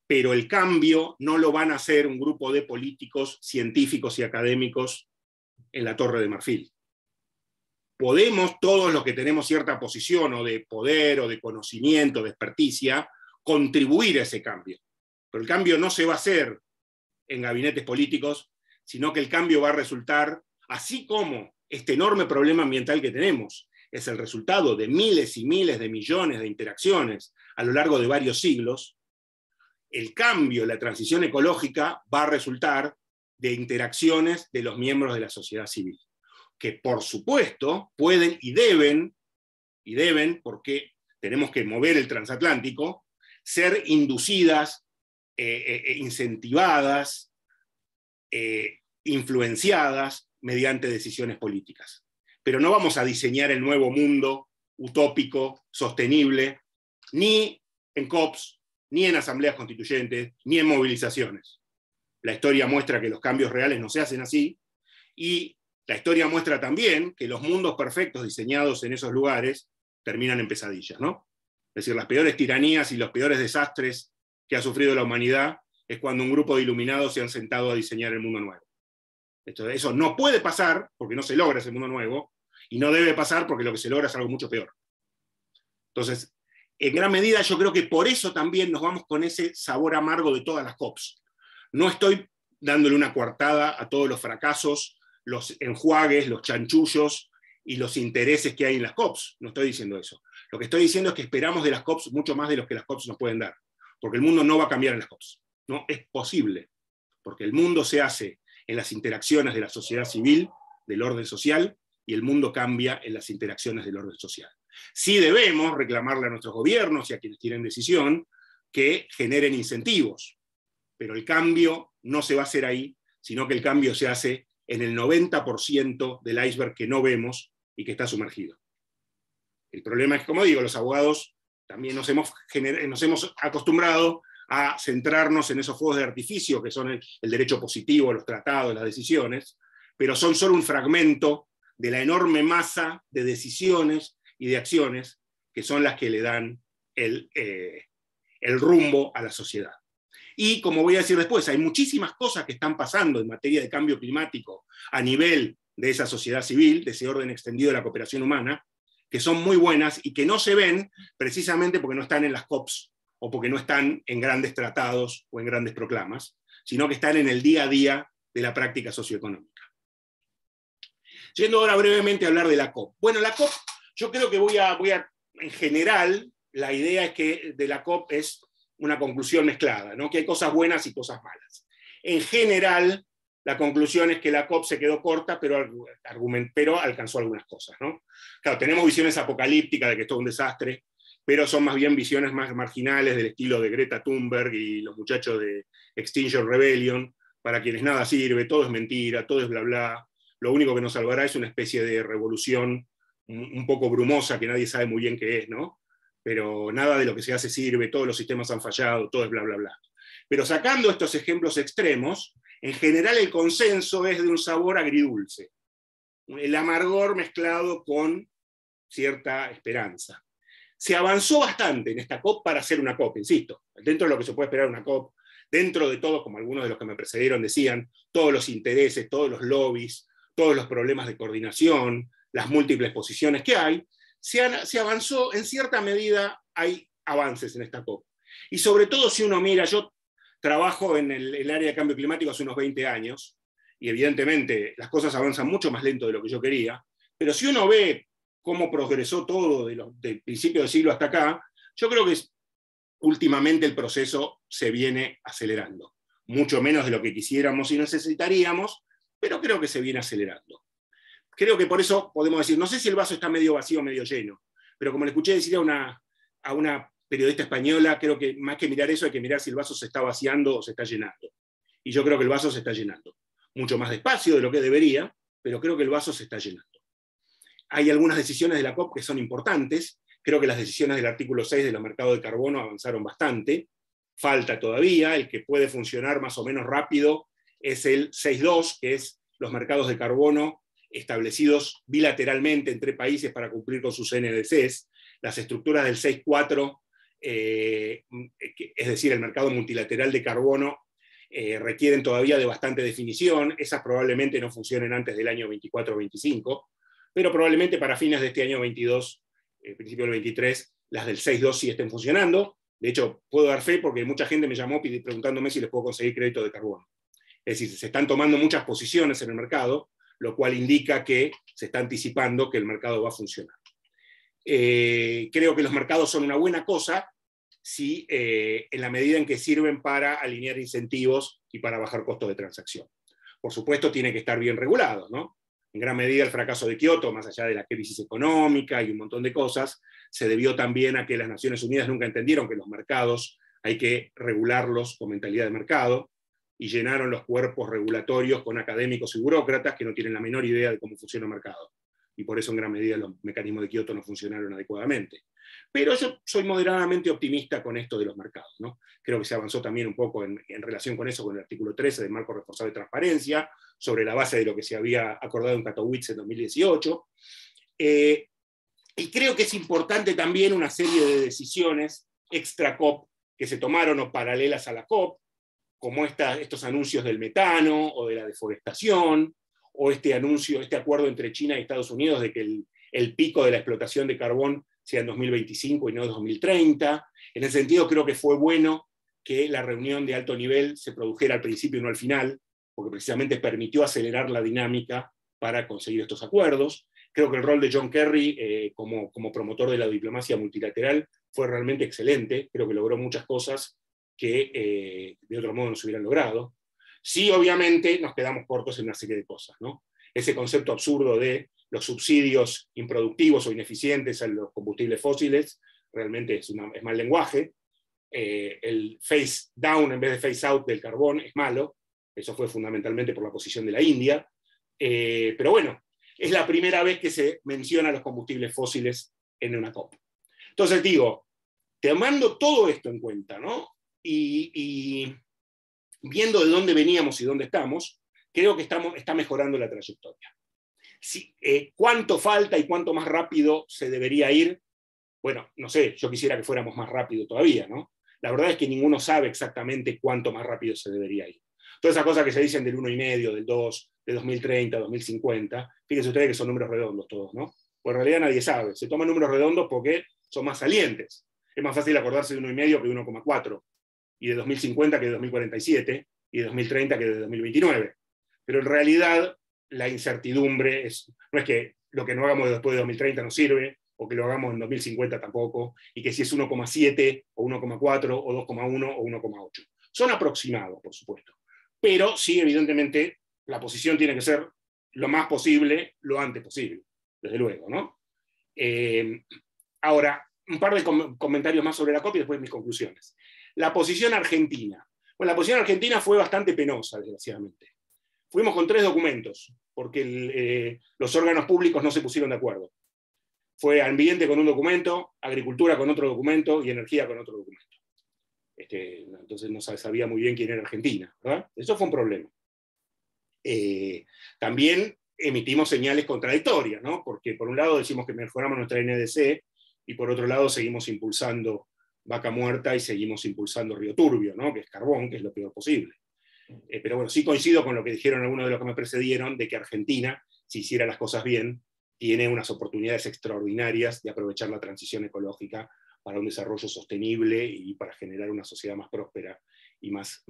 Pero el cambio no lo van a hacer un grupo de políticos, científicos y académicos en la Torre de Marfil. Podemos, todos los que tenemos cierta posición o de poder o de conocimiento, de experticia, contribuir a ese cambio. Pero el cambio no se va a hacer en gabinetes políticos, sino que el cambio va a resultar, así como este enorme problema ambiental que tenemos es el resultado de miles y miles de millones de interacciones a lo largo de varios siglos, el cambio, la transición ecológica va a resultar de interacciones de los miembros de la sociedad civil, que por supuesto pueden y deben, porque tenemos que mover el transatlántico, ser inducidas, incentivadas, influenciadas mediante decisiones políticas. Pero no vamos a diseñar el nuevo mundo utópico, sostenible, ni en COPs, ni en asambleas constituyentes, ni en movilizaciones. La historia muestra que los cambios reales no se hacen así, y la historia muestra también que los mundos perfectos diseñados en esos lugares terminan en pesadillas, ¿no? Es decir, las peores tiranías y los peores desastres que ha sufrido la humanidad es cuando un grupo de iluminados se han sentado a diseñar el mundo nuevo. Eso no puede pasar porque no se logra ese mundo nuevo, y no debe pasar porque lo que se logra es algo mucho peor. Entonces, en gran medida yo creo que por eso también nos vamos con ese sabor amargo de todas las COPs. No estoy dándole una coartada a todos los fracasos, los enjuagues, los chanchullos y los intereses que hay en las COPs. No estoy diciendo eso. Lo que estoy diciendo es que esperamos de las COPs mucho más de lo que las COPs nos pueden dar. Porque el mundo no va a cambiar en las COPs. No es posible. Porque el mundo se hace en las interacciones de la sociedad civil, del orden social, y el mundo cambia en las interacciones del orden social. Sí debemos reclamarle a nuestros gobiernos y a quienes tienen decisión que generen incentivos, pero el cambio no se va a hacer ahí, sino que el cambio se hace en el 90% del iceberg que no vemos y que está sumergido. El problema es que, como digo, los abogados también nos hemos acostumbrado a centrarnos en esos fuegos de artificio que son el derecho positivo, los tratados, las decisiones, pero son solo un fragmento de la enorme masa de decisiones y de acciones que son las que le dan el rumbo a la sociedad. Y como voy a decir después, hay muchísimas cosas que están pasando en materia de cambio climático a nivel de esa sociedad civil, de ese orden extendido de la cooperación humana, que son muy buenas y que no se ven precisamente porque no están en las COPs o porque no están en grandes tratados o en grandes proclamas, sino que están en el día a día de la práctica socioeconómica. Yendo ahora brevemente a hablar de la COP. Bueno, la COP, yo creo que en general, la idea es que de la COP es una conclusión mezclada, ¿no? Que hay cosas buenas y cosas malas. En general, la conclusión es que la COP se quedó corta, pero alcanzó algunas cosas, ¿no? Claro, tenemos visiones apocalípticas de que esto es un desastre, pero son más bien visiones más marginales del estilo de Greta Thunberg y los muchachos de Extinction Rebellion, para quienes nada sirve, todo es mentira, todo es bla bla. Lo único que nos salvará es una especie de revolución un poco brumosa que nadie sabe muy bien qué es, ¿no? Pero nada de lo que se hace sirve, todos los sistemas han fallado, todo es bla bla bla. Pero sacando estos ejemplos extremos, en general el consenso es de un sabor agridulce, el amargor mezclado con cierta esperanza. Se avanzó bastante en esta COP para hacer una COP, insisto, dentro de lo que se puede esperar una COP, dentro de todo, como algunos de los que me precedieron decían, todos los intereses, todos los lobbies, todos los problemas de coordinación, las múltiples posiciones que hay, se avanzó, en cierta medida hay avances en esta COP. Y sobre todo si uno mira, yo trabajo en el área de cambio climático hace unos 20 años, y evidentemente las cosas avanzan mucho más lento de lo que yo quería, pero si uno ve cómo progresó todo del principio del siglo hasta acá, yo creo que últimamente el proceso se viene acelerando. Mucho menos de lo que quisiéramos y necesitaríamos, pero creo que se viene acelerando. Creo que por eso podemos decir, no sé si el vaso está medio vacío o medio lleno, pero como le escuché decir a una periodista española, creo que más que mirar eso hay que mirar si el vaso se está vaciando o se está llenando. Y yo creo que el vaso se está llenando. Mucho más despacio de lo que debería, pero creo que el vaso se está llenando. Hay algunas decisiones de la COP que son importantes. Creo que las decisiones del artículo 6 de los mercados de carbono avanzaron bastante. Falta todavía, el que puede funcionar más o menos rápido es el 6.2, que es los mercados de carbono establecidos bilateralmente entre países para cumplir con sus NDCs. Las estructuras del 6.4, es decir, el mercado multilateral de carbono, requieren todavía de bastante definición. Esas probablemente no funcionen antes del año 24 o 25, pero probablemente para fines de este año 22, principio del 23, las del 6.2 sí estén funcionando. De hecho, puedo dar fe porque mucha gente me llamó preguntándome si les puedo conseguir crédito de carbono. Es decir, se están tomando muchas posiciones en el mercado, lo cual indica que se está anticipando que el mercado va a funcionar. Creo que los mercados son una buena cosa si, en la medida en que sirven para alinear incentivos y para bajar costos de transacción. Por supuesto, tiene que estar bien regulados, ¿no? En gran medida el fracaso de Kioto, más allá de la crisis económica y un montón de cosas, se debió también a que las Naciones Unidas nunca entendieron que los mercados hay que regularlos con mentalidad de mercado, y llenaron los cuerpos regulatorios con académicos y burócratas que no tienen la menor idea de cómo funciona el mercado. Y por eso en gran medida los mecanismos de Kioto no funcionaron adecuadamente. Pero yo soy moderadamente optimista con esto de los mercados, ¿no? Creo que se avanzó también un poco en relación con eso, con el artículo 13 del marco reforzado de transparencia, sobre la base de lo que se había acordado en Katowice en 2018. Y creo que es importante también una serie de decisiones extra-COP que se tomaron o paralelas a la COP, como estos anuncios del metano o de la deforestación, o este acuerdo entre China y Estados Unidos de que el pico de la explotación de carbón sea en 2025 y no en 2030. En ese sentido, creo que fue bueno que la reunión de alto nivel se produjera al principio y no al final, porque precisamente permitió acelerar la dinámica para conseguir estos acuerdos. Creo que el rol de John Kerry como promotor de la diplomacia multilateral fue realmente excelente. Creo que logró muchas cosas que de otro modo no se hubieran logrado. Sí, obviamente, nos quedamos cortos en una serie de cosas, ¿no? Ese concepto absurdo de los subsidios improductivos o ineficientes a los combustibles fósiles realmente es mal lenguaje. El face down en vez de face out del carbón es malo. Eso fue fundamentalmente por la posición de la India. Pero bueno, es la primera vez que se menciona los combustibles fósiles en una COP. Entonces digo, tomando todo esto en cuenta, ¿no? Y viendo de dónde veníamos y dónde estamos, creo que está mejorando la trayectoria. ¿Cuánto falta y cuánto más rápido se debería ir? Bueno, no sé, yo quisiera que fuéramos más rápido todavía, ¿no? La verdad es que ninguno sabe exactamente cuánto más rápido se debería ir. Todas esas cosas que se dicen del 1,5, del 2, de 2030, 2050, fíjense ustedes que son números redondos todos, ¿no? Pues en realidad nadie sabe. Se toman números redondos porque son más salientes. Es más fácil acordarse de 1,5 que de 1,4. Y de 2050 que de 2047, y de 2030 que de 2029. Pero en realidad la incertidumbre no es que lo que no hagamos después de 2030 no sirve, o que lo hagamos en 2050 tampoco, y que si es 1,7 o 1,4 o 2,1 o 1,8. Son aproximados, por supuesto. Pero sí, evidentemente, la posición tiene que ser lo más posible, lo antes posible, desde luego, ¿no? Ahora, un par de comentarios más sobre la COP y después mis conclusiones. La posición argentina. Bueno, la posición argentina fue bastante penosa, desgraciadamente. Fuimos con 3 documentos, porque los órganos públicos no se pusieron de acuerdo. Fue ambiente con un documento, agricultura con otro documento y energía con otro documento. Entonces no sabía muy bien quién era Argentina, ¿verdad? Eso fue un problema. También emitimos señales contradictorias, ¿no? Porque por un lado decimos que mejoramos nuestra NDC y por otro lado seguimos impulsando Vaca Muerta y seguimos impulsando Río Turbio, ¿no? Que es carbón, que es lo peor posible. Pero bueno, sí coincido con lo que dijeron algunos de los que me precedieron, de que Argentina, si hiciera las cosas bien, tiene unas oportunidades extraordinarias de aprovechar la transición ecológica para un desarrollo sostenible y para generar una sociedad más próspera y más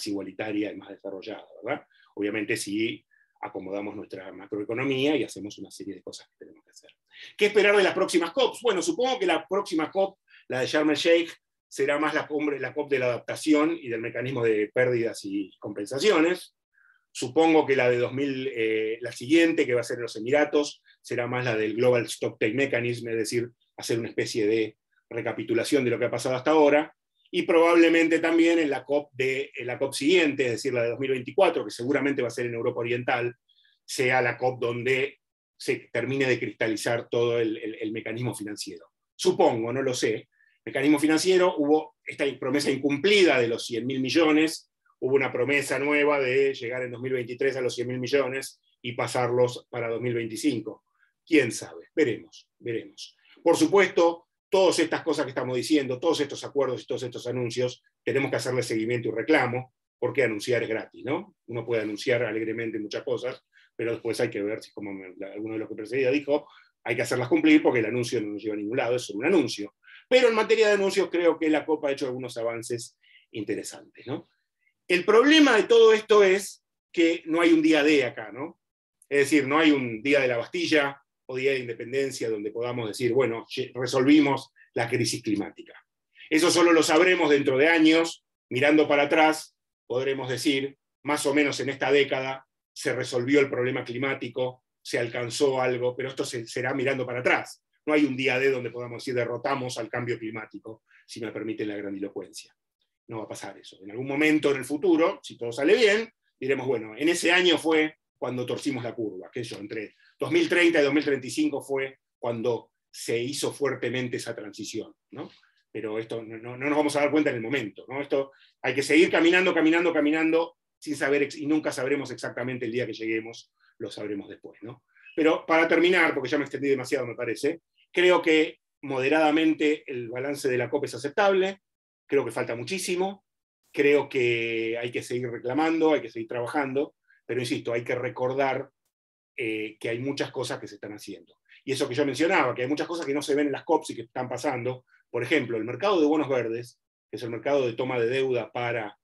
igualitaria y más desarrollada, ¿verdad? Obviamente si acomodamos nuestra macroeconomía y hacemos una serie de cosas que tenemos que hacer. ¿Qué esperar de las próximas COPs? Bueno, supongo que la próxima COP, la de Sharm el Sheikh, será más la COP de la adaptación y del mecanismo de pérdidas y compensaciones. Supongo que la de la siguiente, que va a ser en los Emiratos, será más la del Global Stocktake Mechanism, es decir, hacer una especie de recapitulación de lo que ha pasado hasta ahora, y probablemente también en la COP siguiente, es decir, la de 2024, que seguramente va a ser en Europa Oriental, sea la COP donde se termine de cristalizar todo el mecanismo financiero. Supongo, no lo sé. Mecanismo financiero, hubo esta promesa incumplida de los 100.000 millones, hubo una promesa nueva de llegar en 2023 a los 100.000 millones y pasarlos para 2025. ¿Quién sabe? Veremos, veremos. Por supuesto, todas estas cosas que estamos diciendo, todos estos acuerdos y todos estos anuncios, tenemos que hacerle seguimiento y reclamo, porque anunciar es gratis, ¿no? Uno puede anunciar alegremente muchas cosas, pero después hay que ver si, como alguno de los que precedía dijo, hay que hacerlas cumplir porque el anuncio no nos lleva a ningún lado, es solo un anuncio. Pero en materia de anuncios creo que la COP ha hecho algunos avances interesantes, ¿no? El problema de todo esto es que no hay un día D acá, ¿no? Es decir, no hay un día de la Bastilla o día de Independencia donde podamos decir, bueno, resolvimos la crisis climática. Eso solo lo sabremos dentro de años, mirando para atrás, podremos decir, más o menos en esta década se resolvió el problema climático, se alcanzó algo, pero esto será mirando para atrás. No hay un día D donde podamos decir derrotamos al cambio climático, si me permiten la grandilocuencia. No va a pasar eso. En algún momento en el futuro, si todo sale bien, diremos, bueno, en ese año fue cuando torcimos la curva, que eso, entre 2030 y 2035 fue cuando se hizo fuertemente esa transición, ¿no? Pero esto no nos vamos a dar cuenta en el momento, ¿no? Esto hay que seguir caminando, sin saber, y nunca sabremos exactamente el día que lleguemos, lo sabremos después, ¿no? Pero para terminar, porque ya me extendí demasiado, me parece, creo que moderadamente el balance de la COP es aceptable, creo que falta muchísimo, creo que hay que seguir reclamando, hay que seguir trabajando, pero insisto, hay que recordar que hay muchas cosas que se están haciendo. Y eso que yo mencionaba, que hay muchas cosas que no se ven en las COPs y que están pasando. Por ejemplo, el mercado de bonos verdes, que es el mercado de toma de deuda para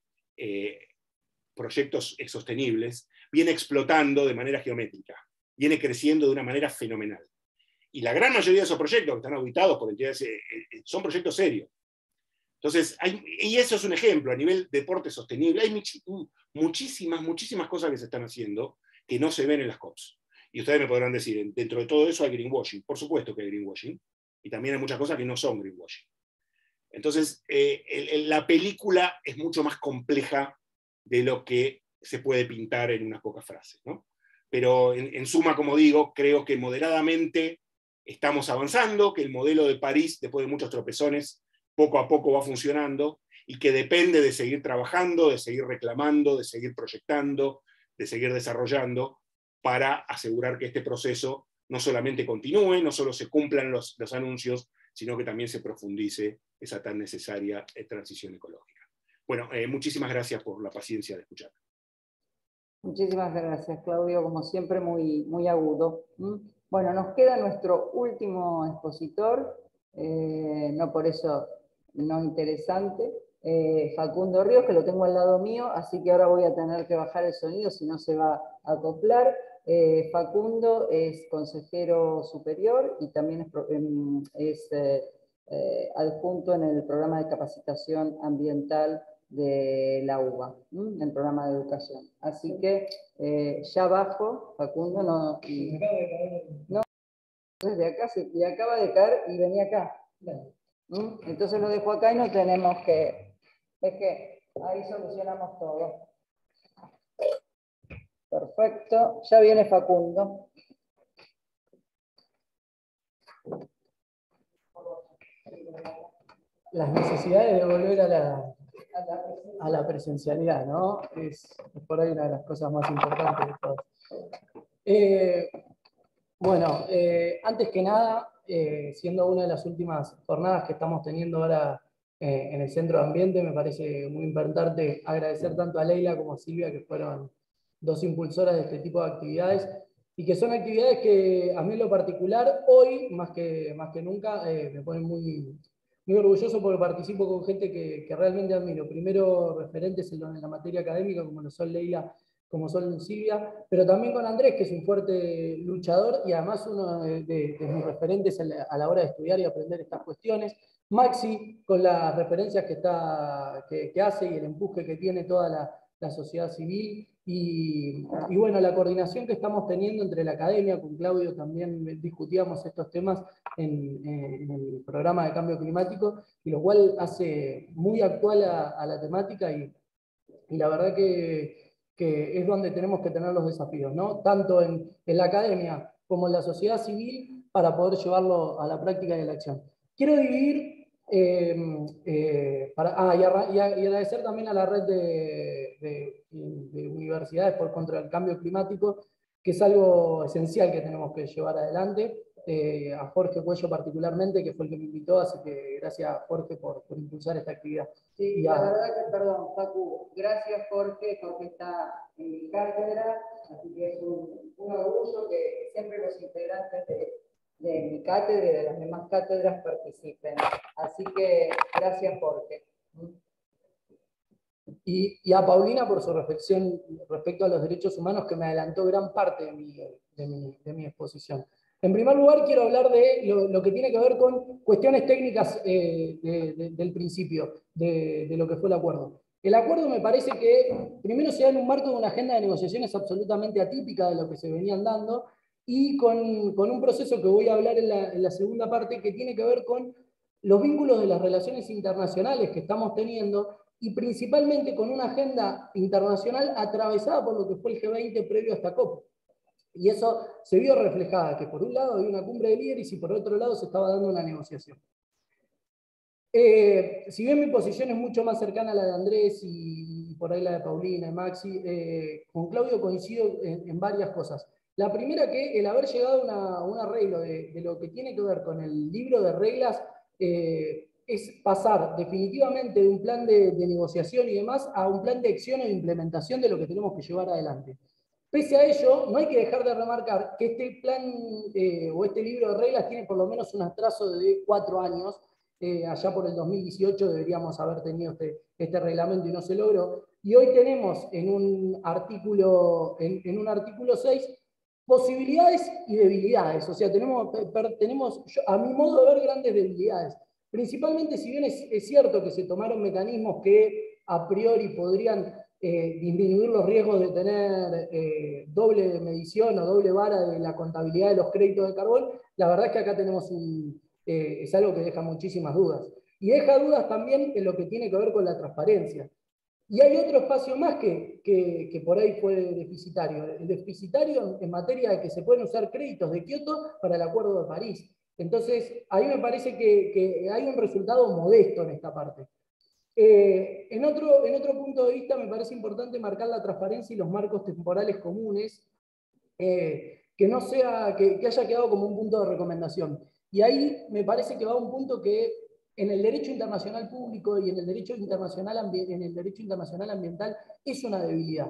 proyectos sostenibles, viene explotando de manera geométrica, viene creciendo de una manera fenomenal. Y la gran mayoría de esos proyectos que están auditados por entidades son proyectos serios. Entonces, y eso es un ejemplo, a nivel deporte sostenible, hay muchísimas cosas que se están haciendo que no se ven en las COPs. Y ustedes me podrán decir, dentro de todo eso hay greenwashing. Por supuesto que hay greenwashing. Y también hay muchas cosas que no son greenwashing. Entonces, la película es mucho más compleja de lo que se puede pintar en unas pocas frases, ¿no? Pero en suma, como digo, creo que moderadamente estamos avanzando, que el modelo de París, después de muchos tropezones, poco a poco va funcionando, y que depende de seguir trabajando, de seguir reclamando, de seguir proyectando, de seguir desarrollando, para asegurar que este proceso no solamente continúe, no solo se cumplan los anuncios, sino que también se profundice esa tan necesaria transición ecológica. Bueno, muchísimas gracias por la paciencia de escuchar. Muchísimas gracias, Claudio, como siempre muy agudo. Bueno, nos queda nuestro último expositor, no por eso no interesante, Facundo Ríos, que lo tengo al lado mío, así que ahora voy a tener que bajar el sonido, si no se va a acoplar. Facundo es consejero superior y también es adjunto en el programa de capacitación ambiental de la UBA, el programa de educación. Así que ya bajo, Facundo, no, de acaba de caer y venía acá. Entonces lo dejo acá y no tenemos que... Es que ahí solucionamos todo. Perfecto, ya viene Facundo. Las necesidades de volver a la presencialidad, ¿no? Es por ahí una de las cosas más importantes de todas. Bueno, antes que nada, siendo una de las últimas jornadas que estamos teniendo ahora en el Centro de Ambiente, me parece muy importante agradecer tanto a Leila como a Silvia, que fueron dos impulsoras de este tipo de actividades, y que son actividades que a mí en lo particular, hoy, más que nunca, me ponen muy orgulloso porque participo con gente que realmente admiro. Primero, referentes en la materia académica, como lo son Leila, como son Silvia, pero también con Andrés, que es un fuerte luchador y además uno de mis referentes a la hora de estudiar y aprender estas cuestiones. Maxi, con las referencias que hace y el empuje que tiene toda la sociedad civil, Y bueno, la coordinación que estamos teniendo entre la academia, con Claudio también discutíamos estos temas en el programa de cambio climático, y lo cual hace muy actual a la temática, y la verdad que es donde tenemos que tener los desafíos, ¿no? Tanto en la academia como en la sociedad civil, para poder llevarlo a la práctica y a la acción. Quiero dividir, y agradecer también a la red de universidades contra el cambio climático, que es algo esencial que tenemos que llevar adelante. A Jorge Cuello particularmente, que fue el que me invitó, así que gracias a Jorge por impulsar esta actividad. Sí, la verdad que, perdón, Facu, gracias Jorge está en mi cátedra, así que es un orgullo que siempre los integrantes de mi cátedra y de las demás cátedras participen. Así que gracias Jorge. Y a Paulina por su reflexión respecto a los derechos humanos, que me adelantó gran parte de mi exposición. En primer lugar, quiero hablar de lo que tiene que ver con cuestiones técnicas del principio, de lo que fue el acuerdo. El acuerdo me parece que primero se da en un marco de una agenda de negociaciones absolutamente atípica de lo que se venían dando, y con un proceso que voy a hablar en la segunda parte, que tiene que ver con los vínculos de las relaciones internacionales que estamos teniendo, y principalmente con una agenda internacional atravesada por lo que fue el G20 previo a esta COP. Y eso se vio reflejada, que por un lado había una cumbre de líderes y por otro lado se estaba dando una negociación. Si bien mi posición es mucho más cercana a la de Andrés y por ahí la de Paulina y Maxi, con Claudio coincido en varias cosas. La primera, que el haber llegado a un arreglo de lo que tiene que ver con el libro de reglas, es pasar definitivamente de un plan de negociación y demás a un plan de acción e implementación de lo que tenemos que llevar adelante. Pese a ello, no hay que dejar de remarcar que este plan o este libro de reglas tiene por lo menos un atraso de 4 años. Allá por el 2018 deberíamos haber tenido este reglamento y no se logró. Y hoy tenemos en un artículo 6 posibilidades y debilidades. O sea, tenemos a mi modo de ver, grandes debilidades. Principalmente, si bien es cierto que se tomaron mecanismos que a priori podrían disminuir los riesgos de tener doble medición o doble vara de la contabilidad de los créditos de carbón, la verdad es que acá tenemos es algo que deja muchísimas dudas. Y deja dudas también en lo que tiene que ver con la transparencia. Y hay otro espacio más que por ahí fue deficitario. El deficitario en materia de que se pueden usar créditos de Kioto para el Acuerdo de París. Entonces, ahí me parece que hay un resultado modesto en esta parte. En otro punto de vista, me parece importante marcar la transparencia y los marcos temporales comunes, que no sea, que haya quedado como un punto de recomendación. Y ahí me parece que va a un punto que en el derecho internacional público y en el derecho internacional ambiental es una debilidad.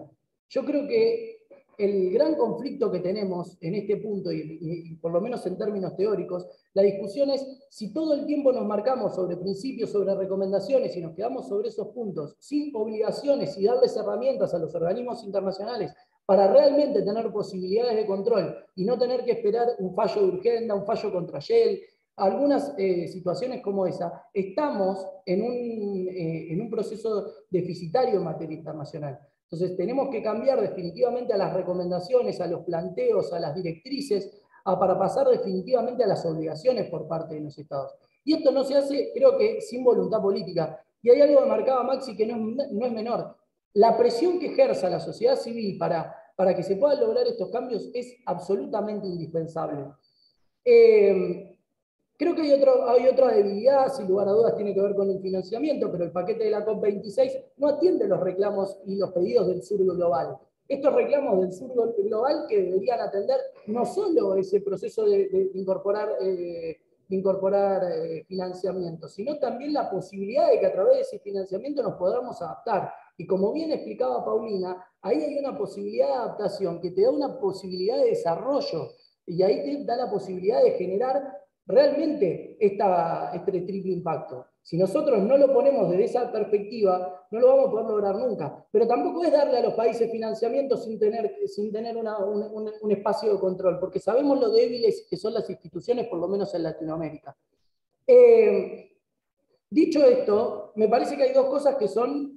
Yo creo que el gran conflicto que tenemos en este punto, y por lo menos en términos teóricos, la discusión es si todo el tiempo nos marcamos sobre principios, sobre recomendaciones, y nos quedamos sobre esos puntos sin obligaciones y darles herramientas a los organismos internacionales para realmente tener posibilidades de control y no tener que esperar un fallo de Urgenda, un fallo contra Shell, algunas situaciones como esa. Estamos en un proceso deficitario en materia internacional. Entonces tenemos que cambiar definitivamente a las recomendaciones, a los planteos, a las directrices, para pasar definitivamente a las obligaciones por parte de los estados. Y esto no se hace, creo que, sin voluntad política. Y hay algo que marcaba Maxi que no es menor. La presión que ejerza la sociedad civil para que se puedan lograr estos cambios es absolutamente indispensable. Creo que hay otra debilidad, sin lugar a dudas tiene que ver con el financiamiento, pero el paquete de la COP26 no atiende los reclamos y los pedidos del sur global. Estos reclamos del sur global que deberían atender no solo ese proceso de incorporar financiamiento, sino también la posibilidad de que a través de ese financiamiento nos podamos adaptar. Y como bien explicaba Paulina, ahí hay una posibilidad de adaptación que te da una posibilidad de desarrollo, y ahí te da la posibilidad de generar realmente este triple impacto. Si nosotros no lo ponemos desde esa perspectiva, no lo vamos a poder lograr nunca. Pero tampoco es darle a los países financiamiento sin tener un espacio de control, porque sabemos lo débiles que son las instituciones, por lo menos en Latinoamérica. Dicho esto, me parece que hay dos cosas que son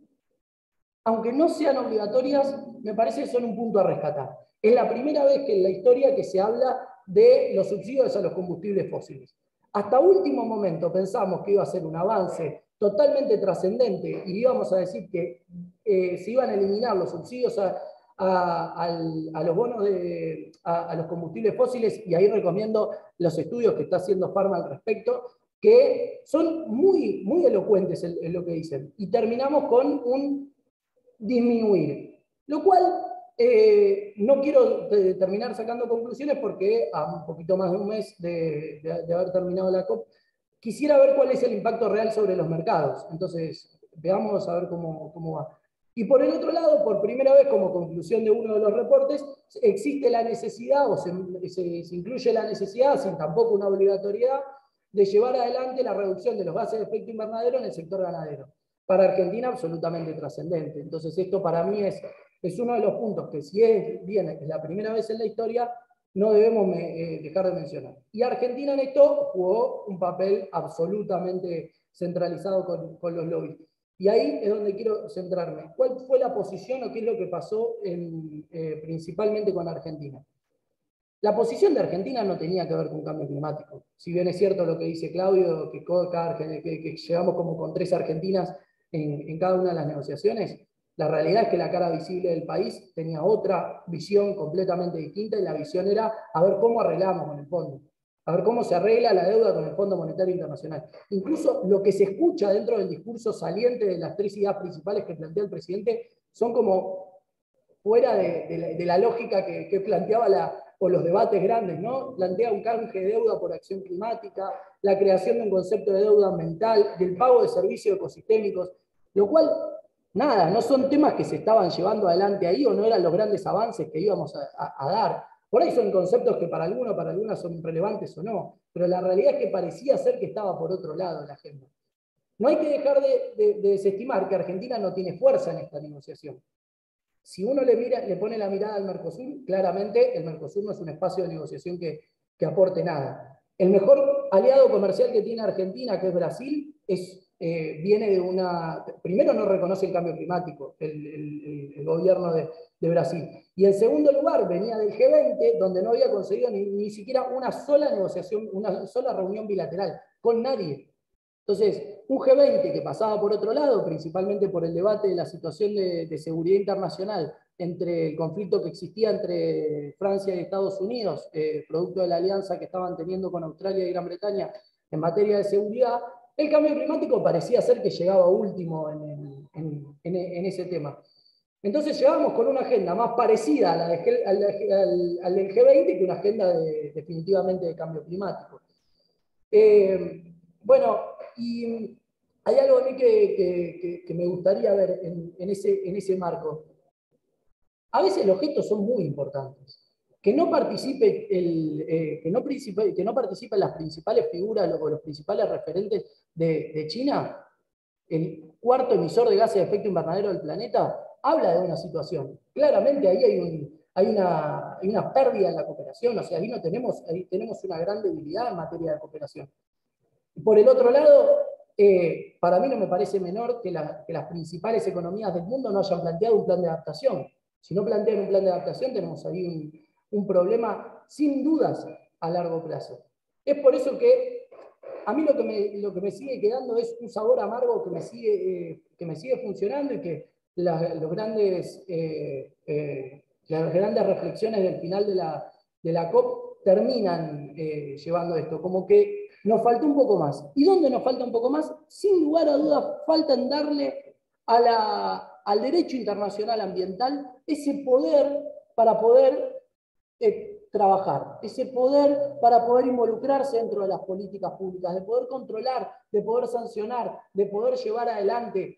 aunque no sean obligatorias, me parece que son un punto a rescatar. Es la primera vez que en la historia que se habla de los subsidios a los combustibles fósiles. Hasta último momento pensamos que iba a ser un avance totalmente trascendente y íbamos a decir que se iban a eliminar los subsidios a los bonos a los combustibles fósiles, y ahí recomiendo los estudios que está haciendo Pharma al respecto, que son muy, muy elocuentes en lo que dicen. Y terminamos con un disminuir, lo cual no quiero terminar sacando conclusiones porque a un poquito más de un mes de haber terminado la COP, quisiera ver cuál es el impacto real sobre los mercados. Entonces, veamos a ver cómo va. Y por el otro lado, por primera vez, como conclusión de uno de los reportes, existe la necesidad, o se incluye la necesidad, sin tampoco una obligatoriedad, de llevar adelante la reducción de los gases de efecto invernadero en el sector ganadero. Para Argentina, absolutamente trascendente. Entonces, esto para mí es uno de los puntos que, si es la primera vez en la historia, no debemos dejar de mencionar. Y Argentina en esto jugó un papel absolutamente centralizado con los lobbies. Y ahí es donde quiero centrarme. ¿Cuál fue la posición o qué es lo que pasó principalmente con Argentina? La posición de Argentina no tenía que ver con cambio climático. Si bien es cierto lo que dice Claudio, que llegamos como con 3 Argentinas en cada una de las negociaciones, la realidad es que la cara visible del país tenía otra visión completamente distinta, y la visión era a ver cómo arreglamos con el fondo, a ver cómo se arregla la deuda con el Fondo Monetario Internacional. Incluso lo que se escucha dentro del discurso saliente de las 3 ideas principales que plantea el presidente son como fuera de la lógica que planteaba o los debates grandes, ¿no? Plantea un canje de deuda por acción climática, la creación de un concepto de deuda ambiental, del pago de servicios ecosistémicos, lo cual, nada, no son temas que se estaban llevando adelante ahí, o no eran los grandes avances que íbamos a dar. Por ahí son conceptos que para algunos, para algunas son relevantes o no, pero la realidad es que parecía ser que estaba por otro lado en la agenda. No hay que dejar de desestimar que Argentina no tiene fuerza en esta negociación. Si uno le pone la mirada al Mercosur, claramente el Mercosur no es un espacio de negociación que aporte nada. El mejor aliado comercial que tiene Argentina, que es Brasil, viene de primero, no reconoce el cambio climático, el gobierno de Brasil. Y en segundo lugar, venía del G20, donde no había conseguido ni siquiera una sola negociación, una sola reunión bilateral, con nadie. Entonces, un G20 que pasaba por otro lado, principalmente por el debate de la situación de seguridad internacional, entre el conflicto que existía entre Francia y Estados Unidos, producto de la alianza que estaban teniendo con Australia y Gran Bretaña en materia de seguridad, el cambio climático parecía ser que llegaba último en ese tema. Entonces llegábamos con una agenda más parecida a la al del G20 que una agenda definitivamente de cambio climático. Bueno, y hay algo a mí que me gustaría ver en ese marco. A veces los gestos son muy importantes. Que no participen las principales figuras o los principales referentes de China, el 4º emisor de gases de efecto invernadero del planeta, habla de una situación. Claramente ahí hay una pérdida en la cooperación, o sea, ahí tenemos una gran debilidad en materia de cooperación. Por el otro lado, para mí no me parece menor que las principales economías del mundo no hayan planteado un plan de adaptación. Si no plantean un plan de adaptación, tenemos ahí un problema sin dudas a largo plazo. Es por eso que a mí lo que me sigue quedando es un sabor amargo que me sigue funcionando, y que las grandes reflexiones del final de la COP terminan llevando esto, como que nos falta un poco más. ¿Y dónde nos falta un poco más? Sin lugar a dudas, falta en darle al derecho internacional ambiental ese poder para poder trabajar, ese poder para poder involucrarse dentro de las políticas públicas, de poder controlar, de poder sancionar, de poder llevar adelante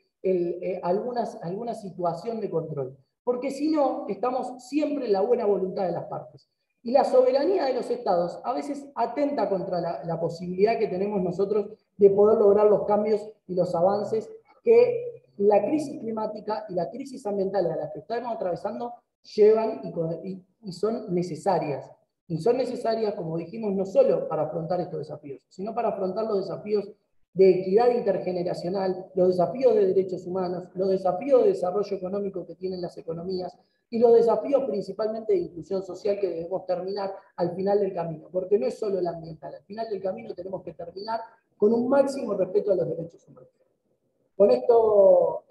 alguna situación de control. Porque si no, estamos siempre en la buena voluntad de las partes. Y la soberanía de los estados a veces atenta contra la posibilidad que tenemos nosotros de poder lograr los cambios y los avances que la crisis climática y la crisis ambiental a la que estamos atravesando llevan y son necesarias. Y son necesarias, como dijimos, no solo para afrontar estos desafíos, sino para afrontar los desafíos de equidad intergeneracional, los desafíos de derechos humanos, los desafíos de desarrollo económico que tienen las economías y los desafíos principalmente de inclusión social que debemos terminar al final del camino, porque no es solo el ambiental, al final del camino tenemos que terminar con un máximo respeto a los derechos humanos. Con esto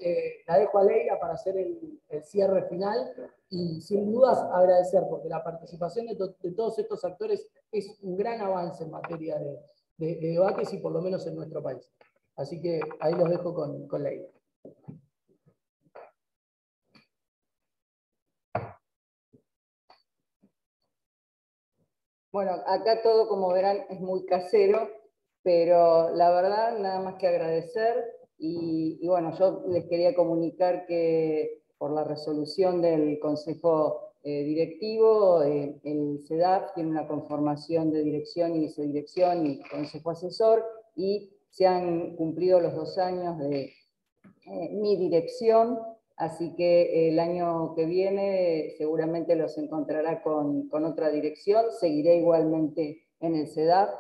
la dejo a Leila para hacer el cierre final y sin dudas agradecer, porque la participación de todos estos actores es un gran avance en materia de debates y por lo menos en nuestro país. Así que ahí los dejo con Leila. Bueno, acá todo, como verán, es muy casero, pero la verdad, nada más que agradecer. Y bueno, yo les quería comunicar que por la resolución del Consejo Directivo, el CEDAF tiene una conformación de dirección y vicedirección y consejo asesor, y se han cumplido los 2 años de mi dirección, así que el año que viene seguramente los encontrará con otra dirección, seguiré igualmente en el CEDAF,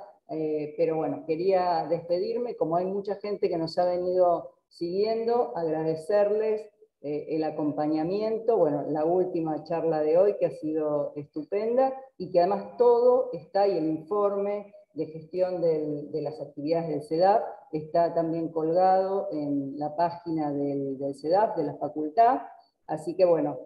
pero bueno, quería despedirme, como hay mucha gente que nos ha venido siguiendo, agradecerles el acompañamiento, bueno, la última charla de hoy que ha sido estupenda, y que además todo está ahí, el informe de gestión de las actividades del CEDAF, está también colgado en la página del CEDAF, de la facultad, así que bueno,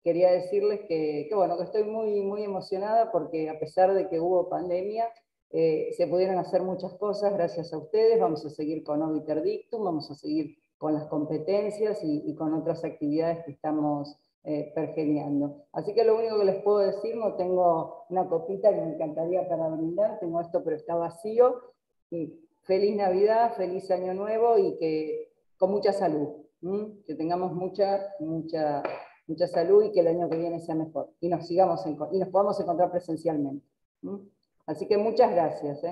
quería decirles que bueno, que estoy muy, muy emocionada porque a pesar de que hubo pandemia, se pudieron hacer muchas cosas gracias a ustedes. Vamos a seguir con Obiter Dictum, vamos a seguir con las competencias y con otras actividades que estamos pergeñando. Así que lo único que les puedo decir, no tengo una copita que me encantaría para brindar, tengo esto pero está vacío. Y feliz Navidad, feliz Año Nuevo y que con mucha salud, que tengamos mucha salud y que el año que viene sea mejor y nos podamos encontrar presencialmente. Así que muchas gracias.